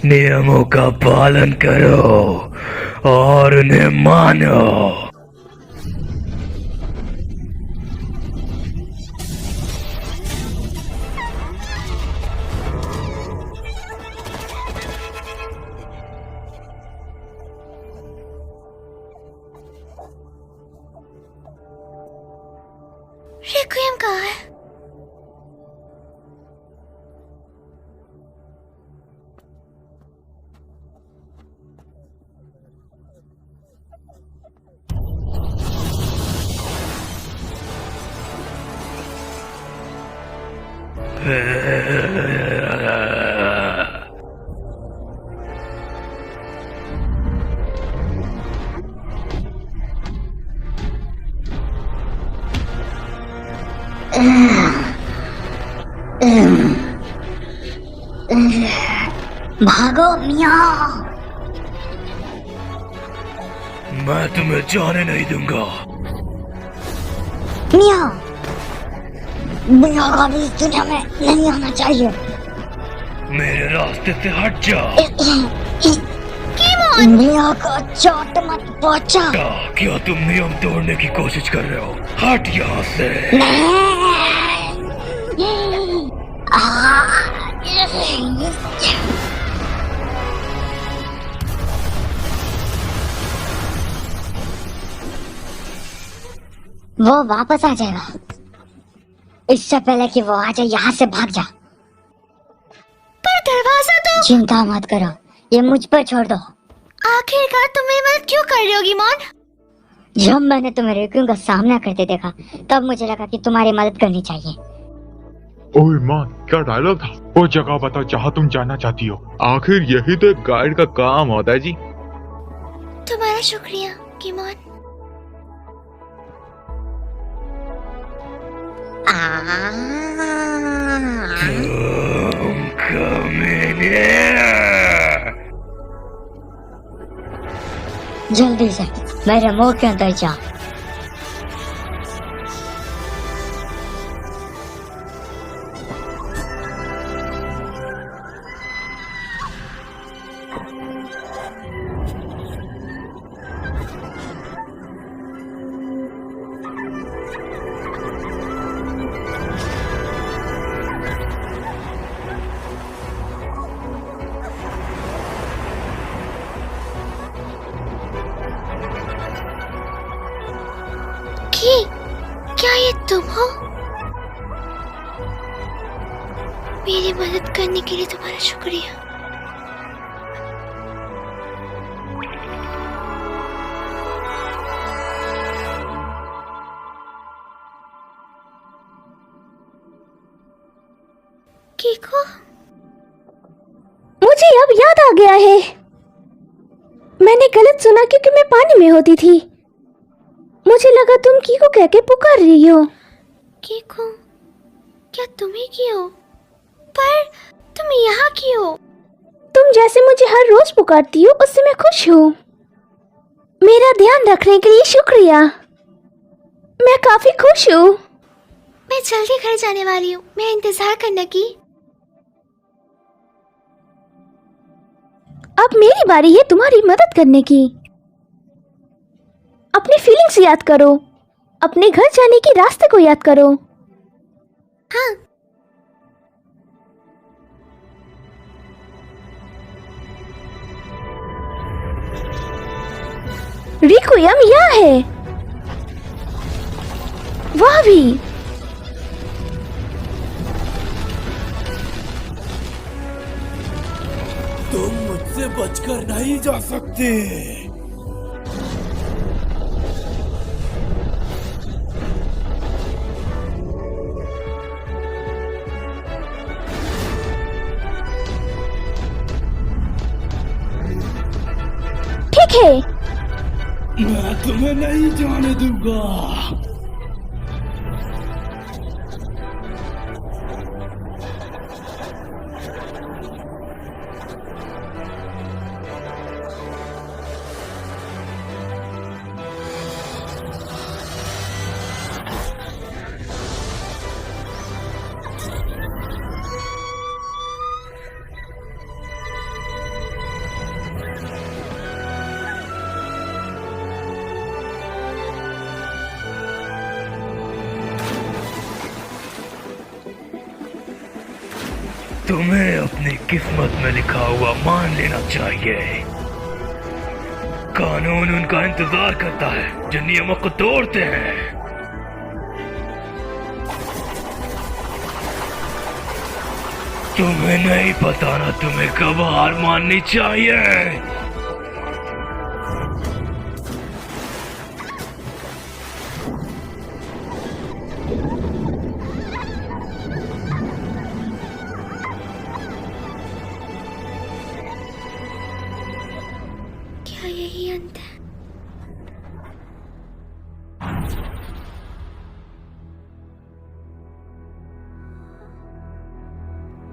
Speaker 11: नियमों का पालन करो और उन्हें मानो।
Speaker 1: रेक्विएम कहाँ है?
Speaker 8: भागो मियाँ।
Speaker 11: मैं तुम्हें जाने नहीं दूंगा।
Speaker 8: मियाँ, मियाँ को भी इस दुनिया में नहीं आना चाहिए।
Speaker 11: मेरे रास्ते से हट जाओ।
Speaker 8: मियाँ को चोट मत पहुंचा।
Speaker 11: क्या तुम नियम तोड़ने की कोशिश कर रहे हो? हट यहाँ से।
Speaker 8: वो वापस आ जाएगा। इससे पहले कि वो आ जाए यहाँ से भाग जा।
Speaker 1: पर दरवाजा तो।
Speaker 8: चिंता मत करो, ये मुझ पर छोड़ दो।
Speaker 1: आखिरकार तुम मेरी मदद क्यों कर रही हो गिमोन?
Speaker 8: जब मैंने तुम्हें रेक्विएम का सामना करते देखा तब मुझे लगा कि तुम्हारी मदद करनी चाहिए।
Speaker 2: ओह मान, क्या डायलॉग था? वो जगह बताओ जहाँ तुम जाना चाहती हो। आखिर यही तो एक गाइड का काम होता है जी।
Speaker 1: तुम्हारा शुक्रिया गिमोन।
Speaker 8: जल्दी से मेरे मुंह के अंदर जा।
Speaker 1: क्या ये तुम हो? मेरी मदद करने के लिए तुम्हारा शुक्रिया। कीको,
Speaker 9: मुझे अब याद आ गया है, मैंने गलत सुना क्योंकि मैं पानी में होती थी। मुझे लगा तुम कीको कह के पुकार रही हो।
Speaker 1: कीको, क्या तुम ही की हो? पर तुम यहाँ की हो?
Speaker 9: तुम जैसे मुझे हर रोज पुकारती हो उससे मैं खुश हूँ। मेरा ध्यान रखने के लिए शुक्रिया, मैं काफी खुश हूँ।
Speaker 1: मैं जल्दी घर जाने वाली हूँ, मैं इंतजार करने की।
Speaker 9: अब मेरी बारी है तुम्हारी मदद करने की। अपनी फीलिंग्स याद करो, अपने घर जाने के रास्ते को याद करो।
Speaker 1: हाँ,
Speaker 9: रिक्वियम यहाँ है। वह भी।
Speaker 5: तुम मुझसे बचकर नहीं जा सकते।
Speaker 9: ठीक है,
Speaker 5: मैं तुम्हें नहीं जाने दूंगा।
Speaker 11: तुम्हें अपनी किस्मत में लिखा हुआ मान लेना चाहिए। कानून उनका इंतजार करता है जो नियमों को तोड़ते हैं। तुम्हें नहीं पता ना तुम्हें कब हार माननी चाहिए।
Speaker 1: क्या यही अंत है?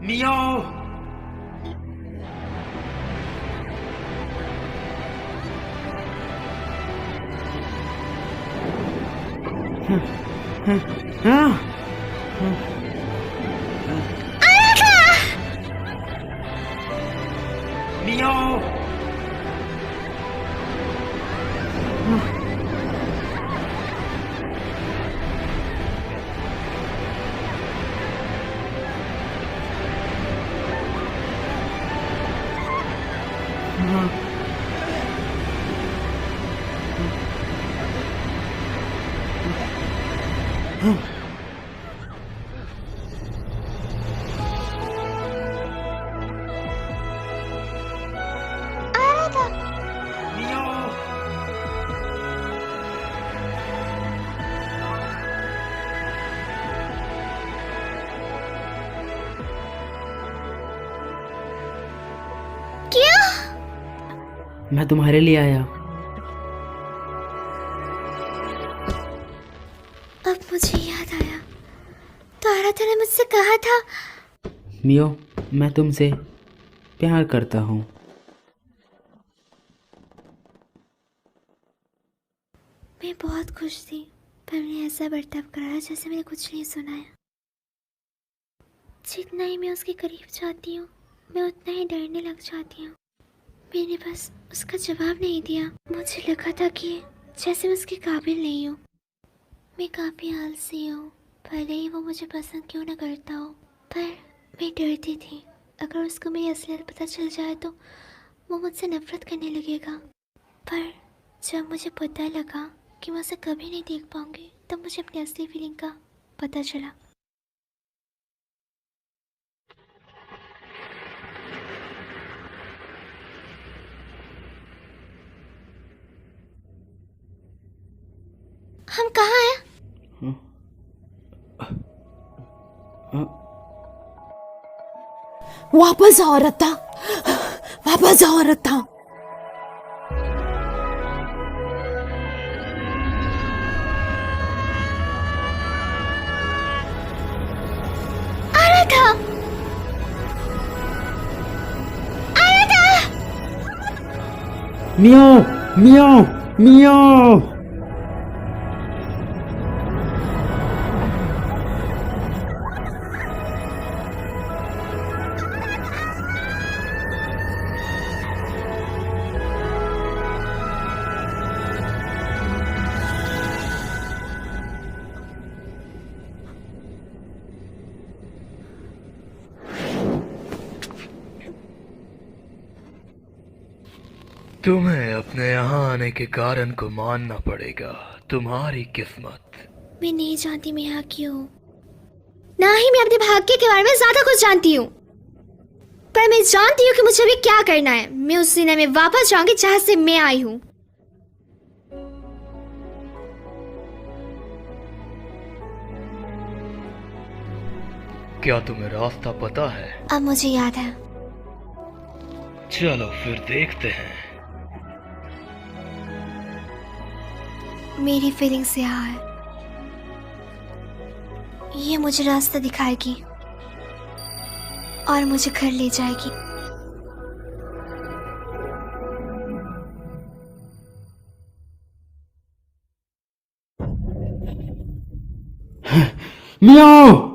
Speaker 5: मियो, मियो, मियो,
Speaker 1: क्या?
Speaker 4: मैं तुम्हारे लिए आया।
Speaker 1: अब मुझे याद आया, तो आराधना ने मुझसे कहा था।
Speaker 4: मियो, मैं तुमसे प्यार करता हूँ।
Speaker 1: मैं बहुत खुश थी, पर मैंने ऐसा बर्ताव कराया जैसे मैंने कुछ नहीं सुनाया। जितना ही मैं उसके करीब जाती हूँ, मैं उतना ही डरने लग जाती हूँ। मैंने बस उसका जवाब नहीं दिया। मुझे लगा था कि जैसे मैं उसके काबिल नहीं हूँ। मैं काफ़ी आलसी हूँ, भले ही वो मुझे पसंद क्यों ना करता हो, पर मैं डरती थी अगर उसको मेरी असलियत पता चल जाए तो वो मुझसे नफरत करने लगेगा। पर जब मुझे पता लगा कि मैं उसे कभी नहीं देख पाऊंगी, तब मुझे अपनी असली फीलिंग का पता चला। हम कहाँ हैं?
Speaker 7: वापस आओ रत्ता, वापस आओ रत्ता।
Speaker 1: आराधा, आराधा।
Speaker 4: मियाओ मियाओ मियाओ।
Speaker 11: तुम्हें अपने यहाँ आने के कारण को मानना पड़ेगा। तुम्हारी किस्मत।
Speaker 1: मैं नहीं जानती मैं यहाँ क्यों हूँ, ना ही मैं अपने भाग्य के बारे में ज्यादा कुछ जानती हूँ, पर मैं जानती हूँ कि मुझे अभी क्या करना है। मैं उस दुनिया में वापस जाऊंगी जहाँ से मैं आई हूँ।
Speaker 11: क्या तुम्हें रास्ता पता है?
Speaker 1: अब मुझे याद है।
Speaker 11: चलो फिर देखते हैं।
Speaker 1: मेरी फीलिंग्स यहाँ है, ये मुझे रास्ता दिखाएगी और मुझे घर ले जाएगी।
Speaker 4: मियाओ।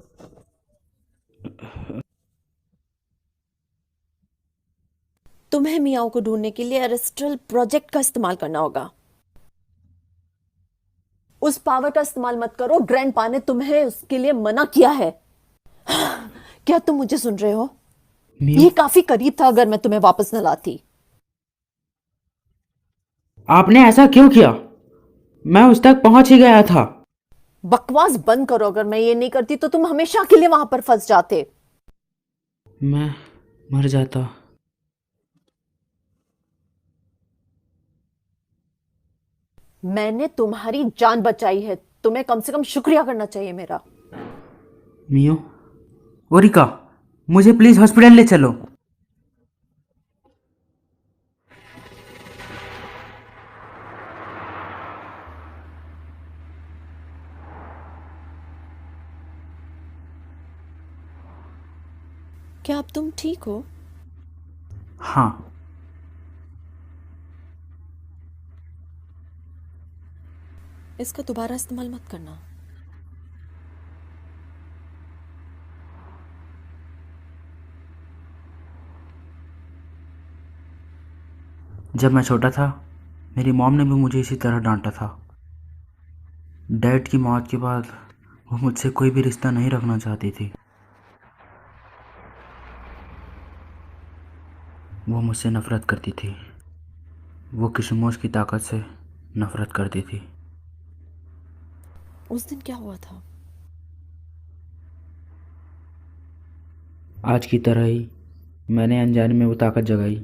Speaker 7: तुम्हें मियाओ को ढूंढने के लिए एरेस्ट्रल प्रोजेक्ट का इस्तेमाल करना होगा। उस पावर का इस्तेमाल मत करो, ग्रैंडपा ने तुम्हें उसके लिए मना किया है। क्या तुम मुझे सुन रहे हो? ये काफी करीब था अगर मैं तुम्हें वापस न लाती।
Speaker 4: आपने ऐसा क्यों किया? मैं उस तक पहुंच ही गया था।
Speaker 7: बकवास बंद करो, अगर मैं ये नहीं करती तो तुम हमेशा के लिए वहां पर फंस जाते।
Speaker 4: मैं मर जाता।
Speaker 7: मैंने तुम्हारी जान बचाई है, तुम्हें कम से कम शुक्रिया करना चाहिए मेरा।
Speaker 4: मियो, ओरिका, मुझे प्लीज हॉस्पिटल ले चलो।
Speaker 7: क्या अब तुम ठीक हो?
Speaker 4: हाँ।
Speaker 7: इसका दोबारा इस्तेमाल मत करना।
Speaker 4: जब मैं छोटा था मेरी मॉम ने भी मुझे इसी तरह डांटा था। डैड की मौत के बाद वो मुझसे कोई भी रिश्ता नहीं रखना चाहती थी। वो मुझसे नफरत करती थी। वो किशमोश की ताकत से नफरत करती थी।
Speaker 7: उस दिन क्या हुआ था?
Speaker 4: आज की तरह ही मैंने अनजाने में वो ताकत जगाई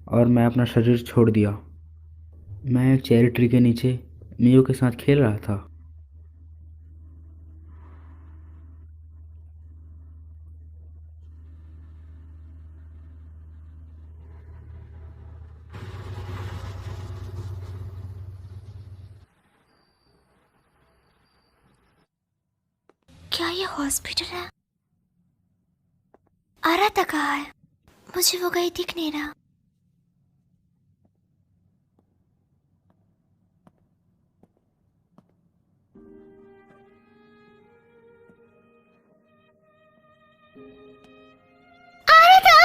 Speaker 4: और मैं अपना शरीर छोड़ दिया। मैं एक चेरी ट्री के नीचे मियो के साथ खेल रहा था।
Speaker 1: क्या ये हॉस्पिटल है? आराधा कहाँ है? मुझे वो कहीं दिख नहीं रहा। आराधा!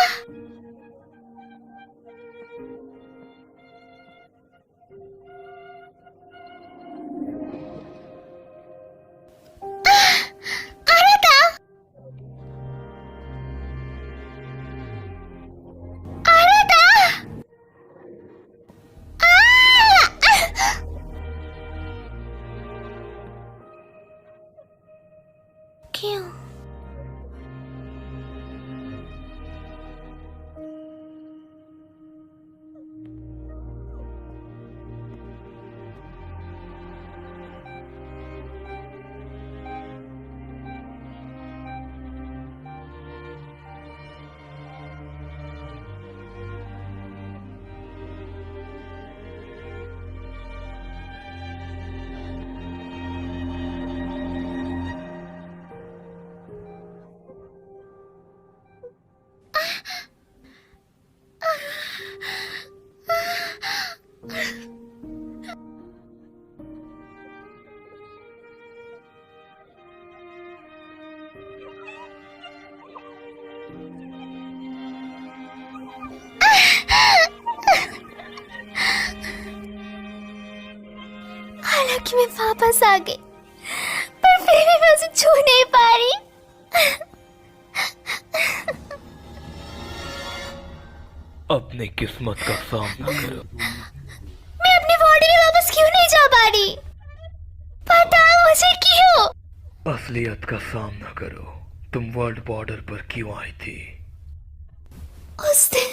Speaker 1: आराधा! आराधा! कि मैं वापस आ गई, पर फिर भी मैं उसे छू नहीं पा रही।
Speaker 11: अपनी किस्मत का सामना करो।
Speaker 1: मैं अपनी बॉडी में वापस क्यों नहीं जा पा रही? बताओ मुझे क्यों?
Speaker 11: असलियत का सामना करो। तुम वर्ल्ड बॉर्डर पर क्यों आई थी?
Speaker 1: उस दिन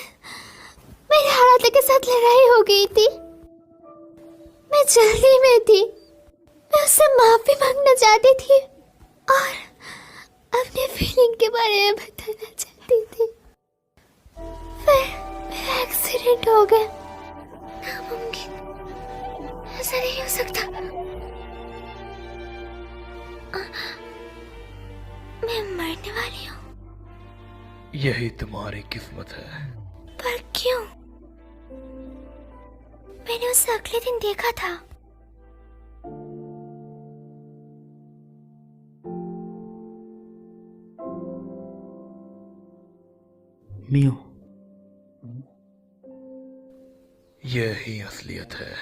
Speaker 1: मेरे हालात के साथ लड़ाई हो गई थी। मैं जल्दी में थी। मैं उससे माफी मांगना चाहती थी और अपने फीलिंग के बारे में बताना चाहती थी। फिर मेरा एक्सीडेंट हो गया। नामुमकिन, ऐसा नहीं हो सकता। मैं मरने वाली हूँ।
Speaker 11: यही तुम्हारी किस्मत है।
Speaker 1: पर क्यों? मैंने उसे अगले दिन देखा था।
Speaker 4: मियो,
Speaker 11: यही असलियत है।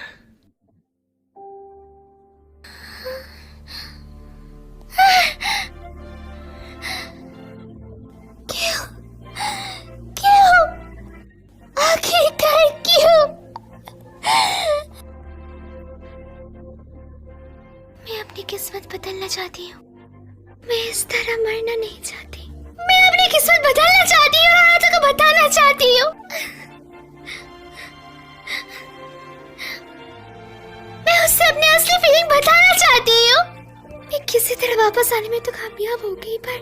Speaker 1: क्यों? क्यों? आखिरकार क्यों? मैं अपनी किस्मत बदलना चाहती हूँ। मैं इस तरह मरना नहीं चाहती। मैं अपनी किस्मत बदलना चाहती हूँ और हाथों को बताना चाहती हूँ। मैं उससे अपनी असली फीलिंग बताना चाहती हूँ। मैं किसी तरह वापस आने में तो कामयाब हो गई, पर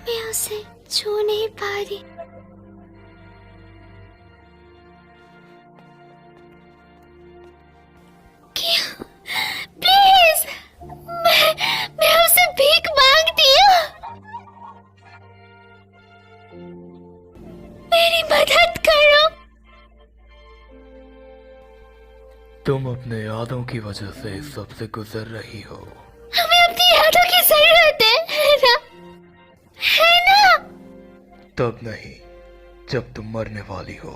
Speaker 1: मैं उसे छू नहीं पा रही। क्यों? प्लीज, मैं उसे भीख मांगती हूँ। मेरी मदद करो।
Speaker 11: तुम अपने यादों की वजह से इस सब से गुजर रही हो।
Speaker 1: हमें अपनी यादों की जरूरत है ना? है ना?
Speaker 11: तब नहीं जब तुम मरने वाली हो।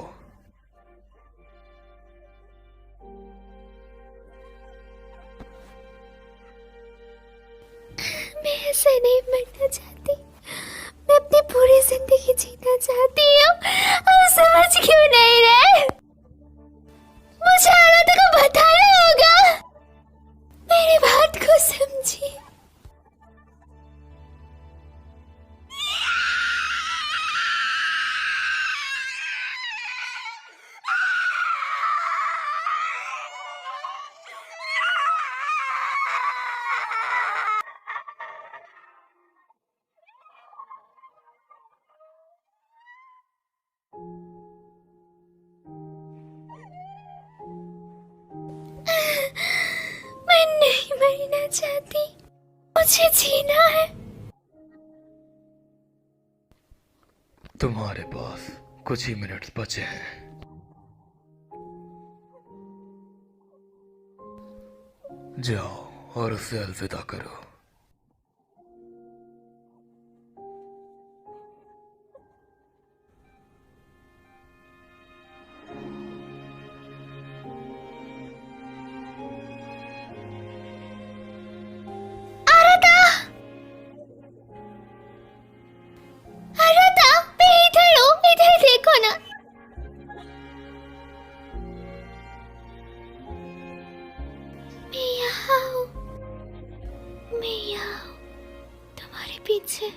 Speaker 1: मैं ऐसे नहीं मरना चाहती। मैं अपनी पूरी जिंदगी जीना चाहती हूँ। आप समझ क्यों नहीं रहे? मुझे हालातों को बताना होगा। मेरी बात को समझिए। मैं नहीं मरना चाहती। मुझे जीना है।
Speaker 11: तुम्हारे पास कुछ ही मिनट्स बचे हैं। जाओ और उसे अलविदा करो। पीछे आ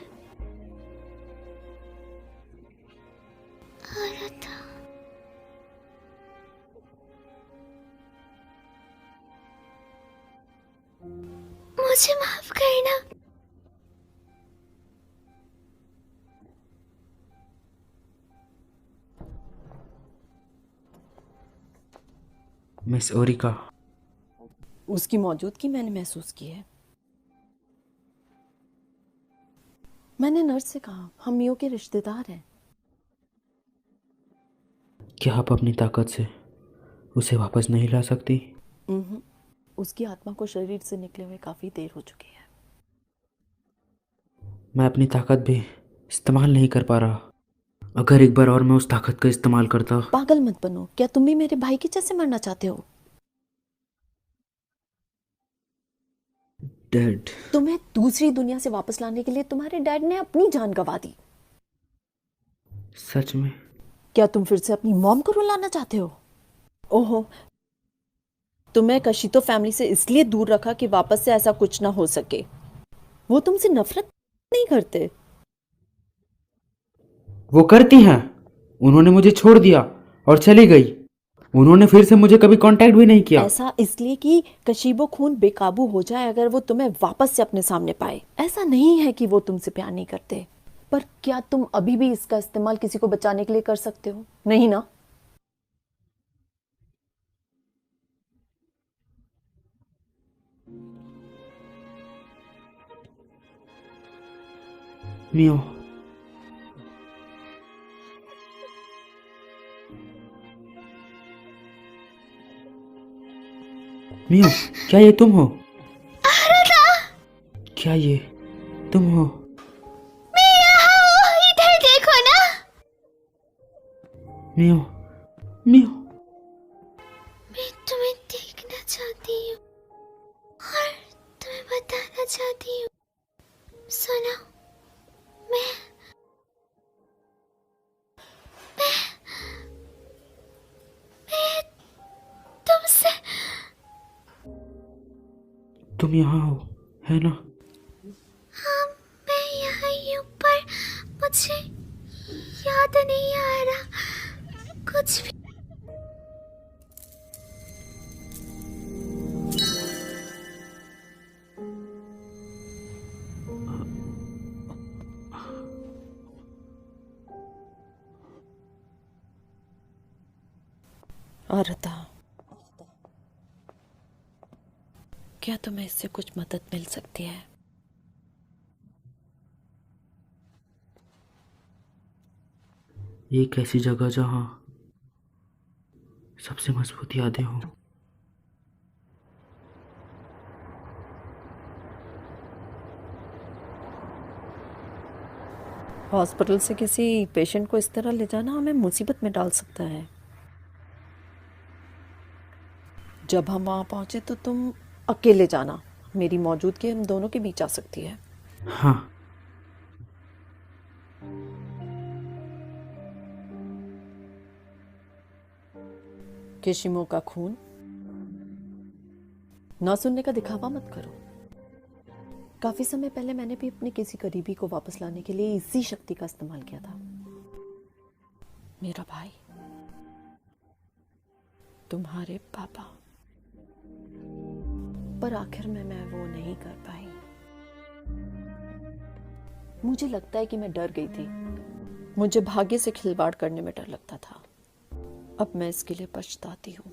Speaker 11: रहा था। मुझे माफ करना।
Speaker 4: मिस ओरिका,
Speaker 7: उसकी मौजूदगी मैंने महसूस की है। मैंने नर्स से कहा हम मियो के रिश्तेदार हैं।
Speaker 4: क्या आप अपनी ताकत से उसे वापस नहीं ला सकती?
Speaker 7: उसकी आत्मा को शरीर से निकले हुए काफी देर हो चुकी है।
Speaker 4: मैं अपनी ताकत भी इस्तेमाल नहीं कर पा रहा। अगर एक बार और मैं उस ताकत का इस्तेमाल करता।
Speaker 7: पागल मत बनो। क्या तुम भी मेरे भाई के जैसे मरना चाहते हो?
Speaker 4: डेड।
Speaker 7: तुम्हें दूसरी दुनिया से वापस लाने के लिए तुम्हारे डैड ने अपनी जान गंवा दी।
Speaker 4: सच में?
Speaker 7: क्या तुम फिर से अपनी मॉम को रुलाना चाहते हो? ओहो, तुम्हें कशितो फैमिली से इसलिए दूर रखा कि वापस से ऐसा कुछ ना हो सके। वो तुमसे नफरत नहीं करते।
Speaker 4: वो करती हैं। उन्होंने मुझे छोड़ दिया और चली गई। उन्होंने फिर से मुझे कभी कांटेक्ट भी नहीं किया।
Speaker 7: ऐसा इसलिए कि कशीबो खून बेकाबू हो जाए अगर वो तुम्हें वापस से अपने सामने पाए। ऐसा नहीं है कि वो तुमसे प्यार नहीं करते, पर क्या तुम अभी भी इसका इस्तेमाल किसी को बचाने के लिए कर सकते हो? नहीं ना?
Speaker 4: मियो, मियो, क्या ये तुम हो? क्या ये तुम हो?
Speaker 1: मैं यहाँ हूँ, इधर देखो ना।
Speaker 4: मियो, मियो।
Speaker 1: मैं तुम्हें देखना चाहती हूँ और तुम्हें बताना चाहती हूँ। सुनो, मैं तुमसे
Speaker 4: तुम यहाँ हो, है ना?
Speaker 1: हाँ, मैं यहाँ ही हूँ, पर मुझे याद नहीं आ रहा कुछ भी।
Speaker 7: आरता, क्या तुम्हें इससे कुछ मदद मिल सकती है?
Speaker 4: एक ऐसी जगह जहाँ सबसे मजबूत यादें हों।
Speaker 7: हॉस्पिटल से किसी पेशेंट को इस तरह ले जाना हमें मुसीबत में डाल सकता है। जब हम वहां पहुंचे तो तुम अकेले जाना। मेरी मौजूदगी हम दोनों के बीच आ सकती है।
Speaker 4: हाँ।
Speaker 7: केशिमो का खून ना सुनने का दिखावा मत करो। काफी समय पहले मैंने भी अपने किसी करीबी को वापस लाने के लिए इसी शक्ति का इस्तेमाल किया था। मेरा भाई, तुम्हारे पापा, पर आखिर में मैं वो नहीं कर पाई। मुझे लगता है कि मैं डर गई थी। मुझे भाग्य से खिलवाड़ करने में डर लगता था। अब मैं इसके लिए पछताती हूँ।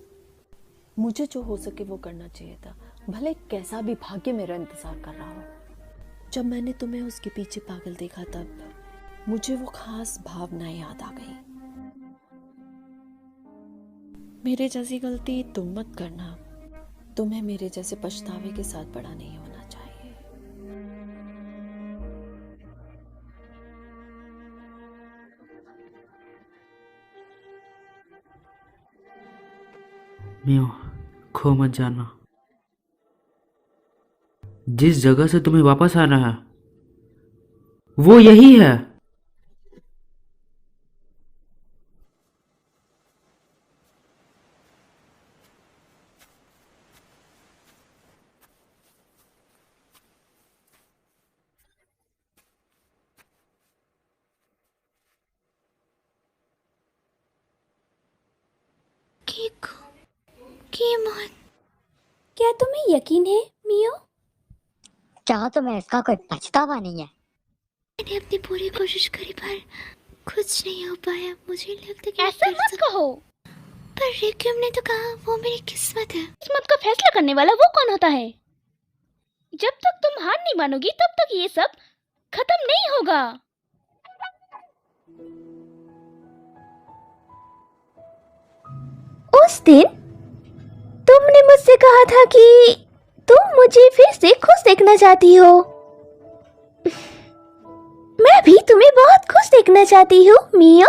Speaker 7: मुझे जो हो सके वो करना चाहिए था, भले कैसा भी भाग्य मेरा इंतजार कर रहा हो। जब मैंने तुम्हें उसके पीछे पागल देखा तब मुझे वो खास भावनाएं याद आ गई। मेरे जैसी गलती तुम मत करना। तुम्हें मेरे जैसे पछतावे के साथ बड़ा नहीं होना चाहिए।
Speaker 4: मियो, खो मत जाना। जिस जगह से तुम्हें वापस आना है वो यही है।
Speaker 1: कीमोन,
Speaker 9: क्या तुम्हें यकीन है मियो?
Speaker 8: क्या तुम्हें इसका कोई पछतावा नहीं है?
Speaker 1: मैंने अपनी पूरी कोशिश करी पर कुछ नहीं हो पाया। मुझे लगता है कि
Speaker 9: ऐसा
Speaker 1: मैं कर
Speaker 9: मत कहो।
Speaker 1: पर रिक्यूम ने तो कहा वो मेरी किस्मत है।
Speaker 9: किस्मत का फैसला करने वाला वो कौन होता है? जब तक तुम हार नहीं मानोगी तब तक ये सब खत्म नहीं होगा। उस दिन तुमने मुझसे कहा था कि तुम मुझे फिर से खुश देखना चाहती हो। मैं भी तुम्हें बहुत खुश देखना चाहती हूँ मियो।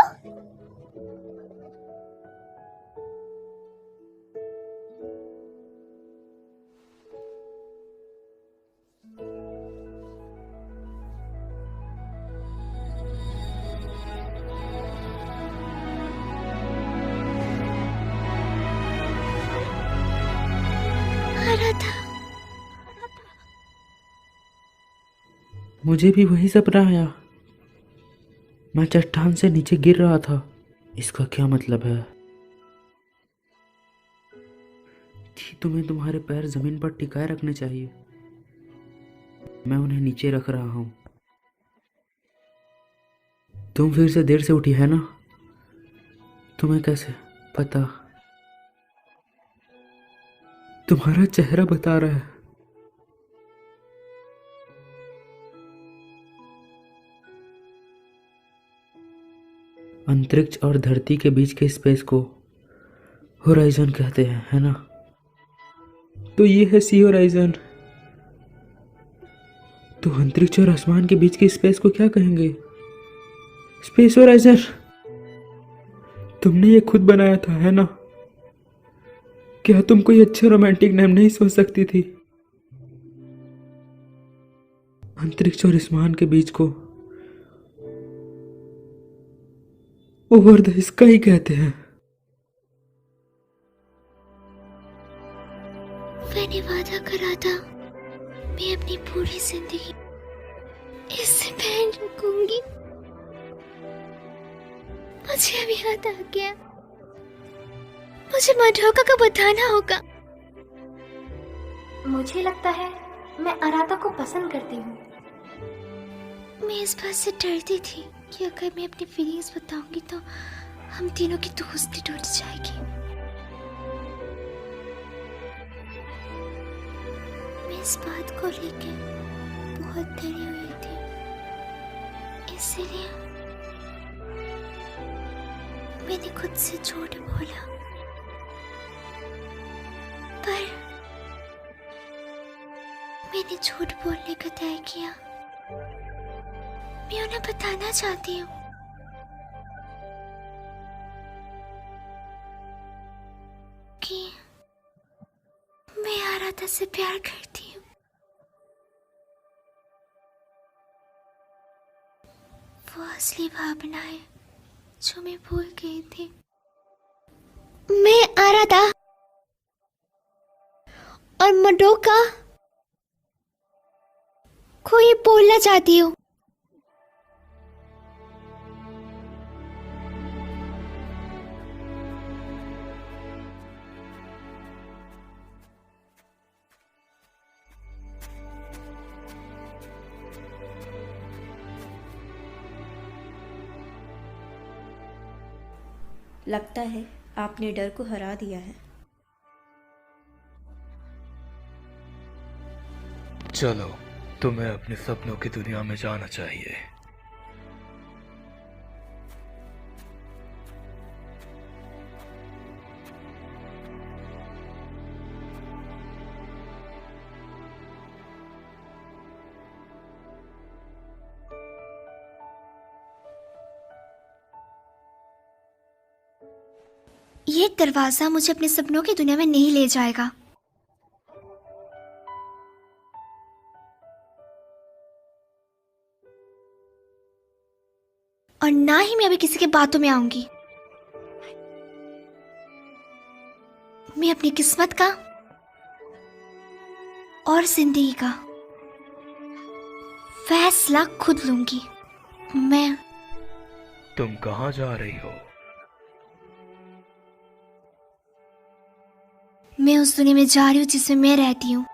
Speaker 4: मुझे भी वही सपना आया। मैं चट्टान से नीचे गिर रहा था। इसका क्या मतलब है कि तुम्हें तुम्हारे पैर जमीन पर टिकाए रखने चाहिए। मैं उन्हें नीचे रख रहा हूं। तुम फिर से देर से उठी है ना? तुम्हें कैसे पता? तुम्हारा चेहरा बता रहा है। अंतरिक्ष और धरती के बीच के स्पेस को होराइजन कहते हैं, है ना? तो ये है सी होराइजन। तो अंतरिक्ष और आसमान के बीच के स्पेस को क्या कहेंगे? Space horizon. तुमने ये खुद बनाया था, है ना? क्या तुम कोई अच्छा रोमांटिक नाम नहीं सोच सकती थी? अंतरिक्ष और आसमान के बीच को ओवर द स्काई कहते हैं।
Speaker 1: मैंने वादा करा था मैं अपनी पूरी जिंदगी इससे पहन रखूंगी। मुझे अब याद आ गया। मुझे मधोका को बताना होगा।
Speaker 6: मुझे लगता है मैं अराता को पसंद करती हूँ।
Speaker 1: मैं इस बात से डरती थी कि अगर मैं अपनी फीलिंग्स बताऊंगी तो हम तीनों की दोस्ती टूट जाएगी। मैं इस बात को लेके बहुत डरी हुई थी, इसलिए मैंने खुद से झूठ बोला। पर मैंने झूठ बोलने का तय किया। मैं उन्हें बताना चाहती हूँ कि मैं आराधा से प्यार करती हूँ। वो असली भावना है जो मैं भूल गई थी। मैं आराधा और मडोका को ये बोलना चाहती हूँ।
Speaker 10: लगता है आपने डर को हरा दिया है।
Speaker 11: चलो, तुम्हें अपने सपनों की दुनिया में जाना चाहिए।
Speaker 1: ये दरवाजा मुझे अपने सपनों की दुनिया में नहीं ले जाएगा। और ना ही मैं अभी किसी की बातों में आऊंगी। मैं अपनी किस्मत का और जिंदगी का फैसला खुद लूंगी।
Speaker 11: तुम कहाँ जा रही हो?
Speaker 1: मैं उस दुनिया में जा रही हूँ जिसमें मैं रहती हूँ।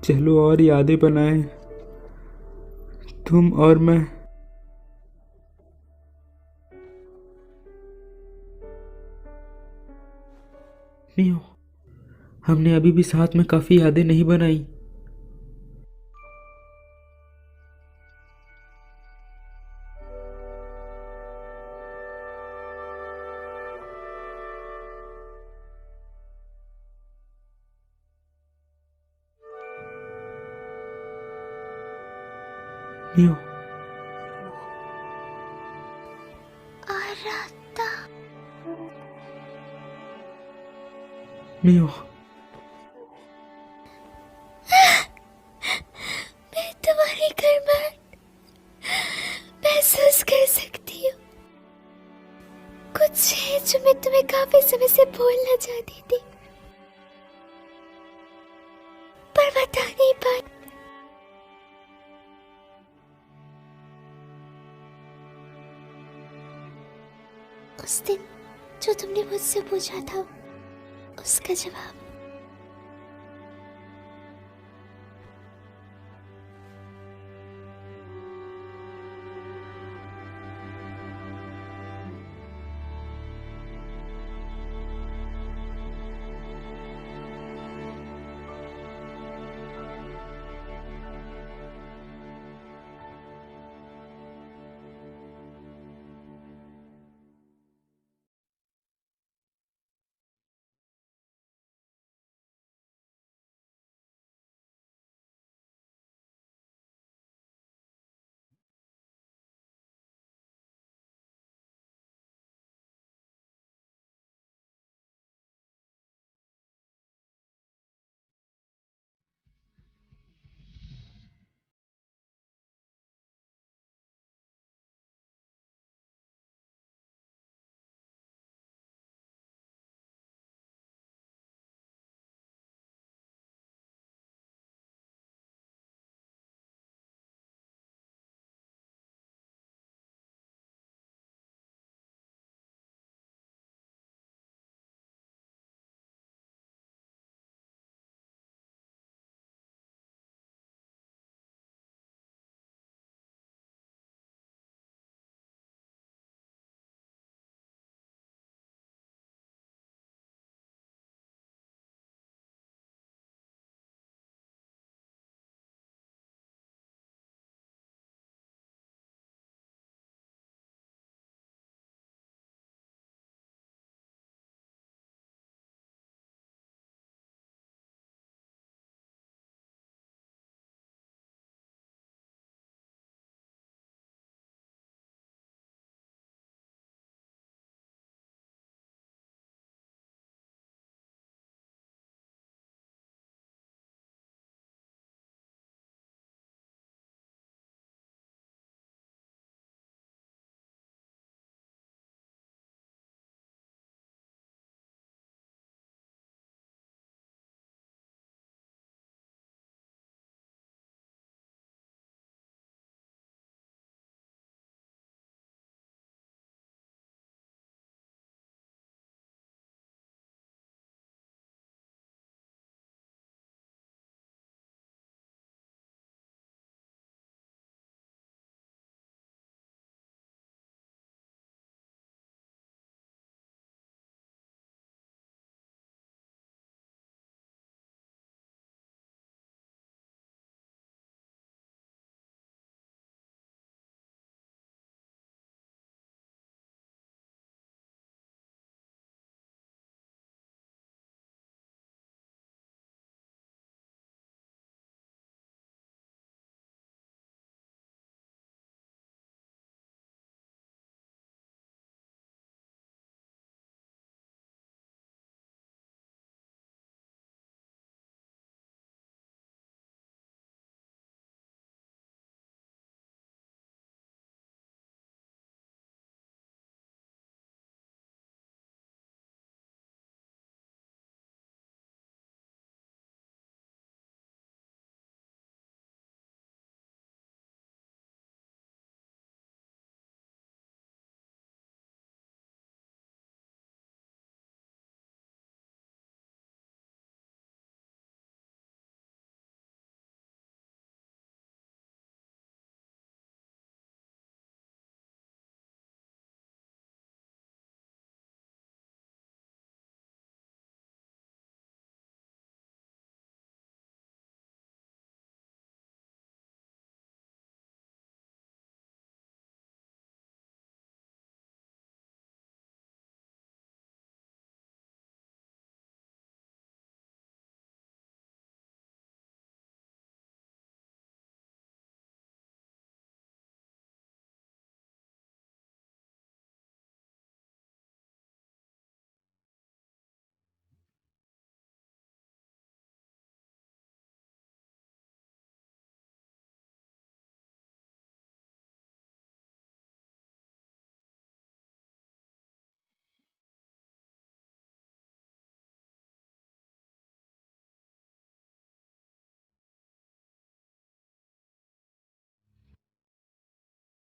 Speaker 4: चलो और यादें बनाएं, तुम और मैं। मियो, हमने अभी भी साथ में काफी यादें नहीं बनाई। मियो,
Speaker 1: आराता,
Speaker 4: मियो,
Speaker 1: मैं तुम्हारी गर्माहट महसूस कर सकती हूँ। कुछ है जो मैं तुम्हें काफी समय से बोलना चाहती थी, पर बता नहीं पाई। उस दिन जो तुमने मुझसे पूछा था, उसका जवाब